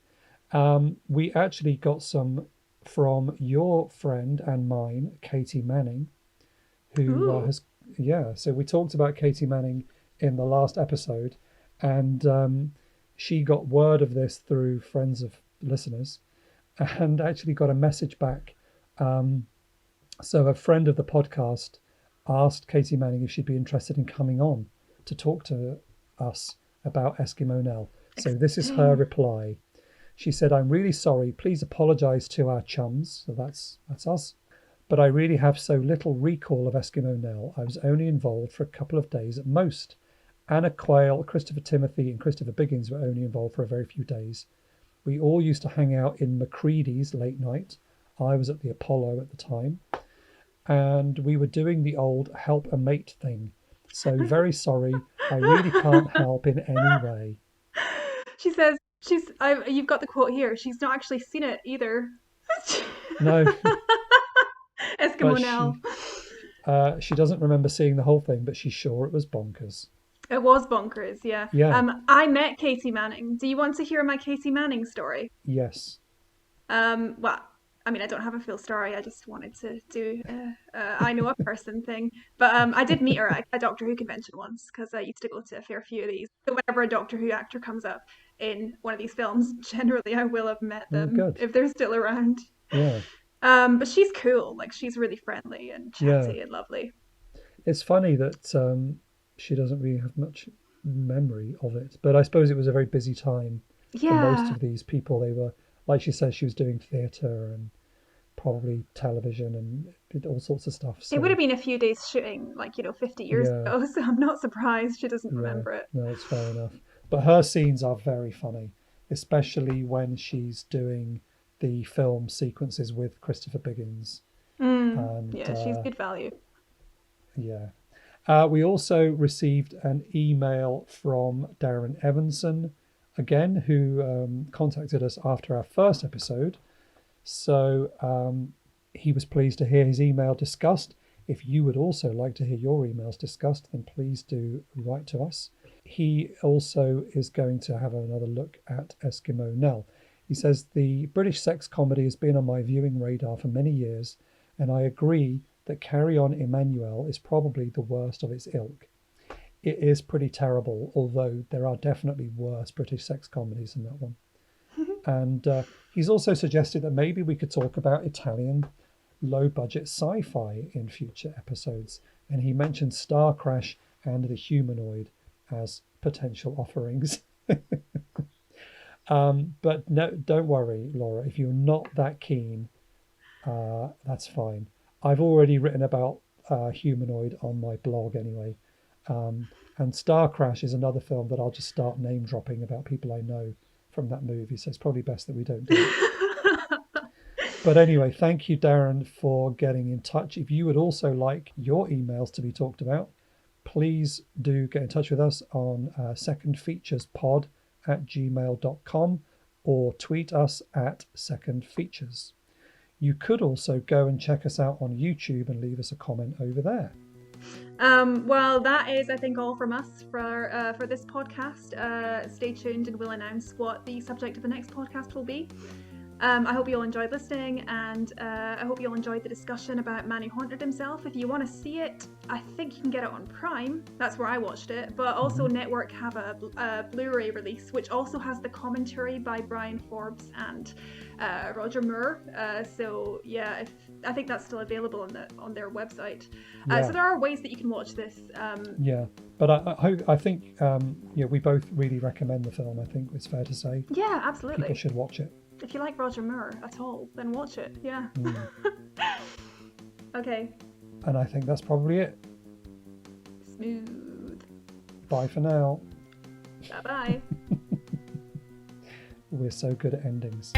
We actually got some from your friend and mine, Katie Manning, who so we talked about Katie Manning in the last episode, and she got word of this through friends of listeners and actually got a message back. So a friend of the podcast asked Katie Manning if she'd be interested in coming on to talk to us about Eskimo Nell. So this is her reply. She said, "I'm really sorry. Please apologise to our chums." So that's us. "But I really have so little recall of Eskimo Nell. I was only involved for a couple of days at most. Anna Quayle, Christopher Timothy and Christopher Biggins were only involved for a very few days. We all used to hang out in Macready's late night. I was at the Apollo at the time. And we were doing the old help a mate thing. So very sorry. I really can't help in any way." She says, you've got the quote here. She's not actually seen it either. No. Eskimo Nell. She doesn't remember seeing the whole thing, but she's sure it was bonkers. It was bonkers, yeah. I met Katie Manning. Do you want to hear my Katie Manning story? Yes. Well, I mean, I don't have a full story. I just wanted to do I know a person thing. But I did meet her at a Doctor Who convention once, because I used to go to a fair few of these. So whenever a Doctor Who actor comes up in one of these films, generally I will have met them if they're still around. Yeah. But she's cool. Like, she's really friendly and Yeah. chatty and lovely. It's funny that she doesn't really have much memory of it, but I suppose it was a very busy time for most Yeah. of these people. They were, like she says, she was doing theatre and probably television and did all sorts of stuff. It would So have been a few days shooting, like, 50 years yeah, ago, so I'm not surprised she doesn't yeah, remember it. no, it's fair enough. But her scenes are very funny, especially when she's doing the film sequences with Christopher Biggins. And Yeah, she's good value. yeah. We also received an email from Darren Evanson, again, who contacted us after our first episode. So he was pleased to hear his email discussed. If you would also like to hear your emails discussed, then please do write to us. He also is going to have another look at Eskimo Nell. He says, the British sex comedy has been on my viewing radar for many years, and I agree that Carry On Emmanuel is probably the worst of its ilk. It is pretty terrible, although there are definitely worse British sex comedies than that one. And he's also suggested that maybe we could talk about Italian low-budget sci-fi in future episodes. And he mentioned Star Crash and The Humanoid as potential offerings. But no, don't worry, Laura. If you're not that keen, that's fine. I've already written about Humanoid on my blog anyway. And Star Crash is another film that I'll just start name dropping about people I know from that movie. So it's probably best that we don't do it. But anyway, thank you, Darren, for getting in touch. If you would also like your emails to be talked about, please do get in touch with us on secondfeaturespod@gmail.com or tweet us at secondfeatures. You could also go and check us out on YouTube and leave us a comment over there. Well, that is, I think, all from us for this podcast. Stay tuned and we'll announce what the subject of the next podcast will be. I hope you all enjoyed listening, and I hope you all enjoyed the discussion about Man Who Haunted Himself. If you want to see it, I think you can get it on Prime. That's where I watched it. But also Network have a Blu-ray release, which also has the commentary by Brian Forbes and Roger Moore. So yeah, I think that's still available on their website. So there are ways that you can watch this. Yeah, but I think we both really recommend the film. I think it's fair to say. Yeah, absolutely. People should watch it. If you like Roger Moore at all, then watch it. Yeah. Okay. And I think that's probably it. Smooth. Bye for now. Bye-bye. We're so good at endings.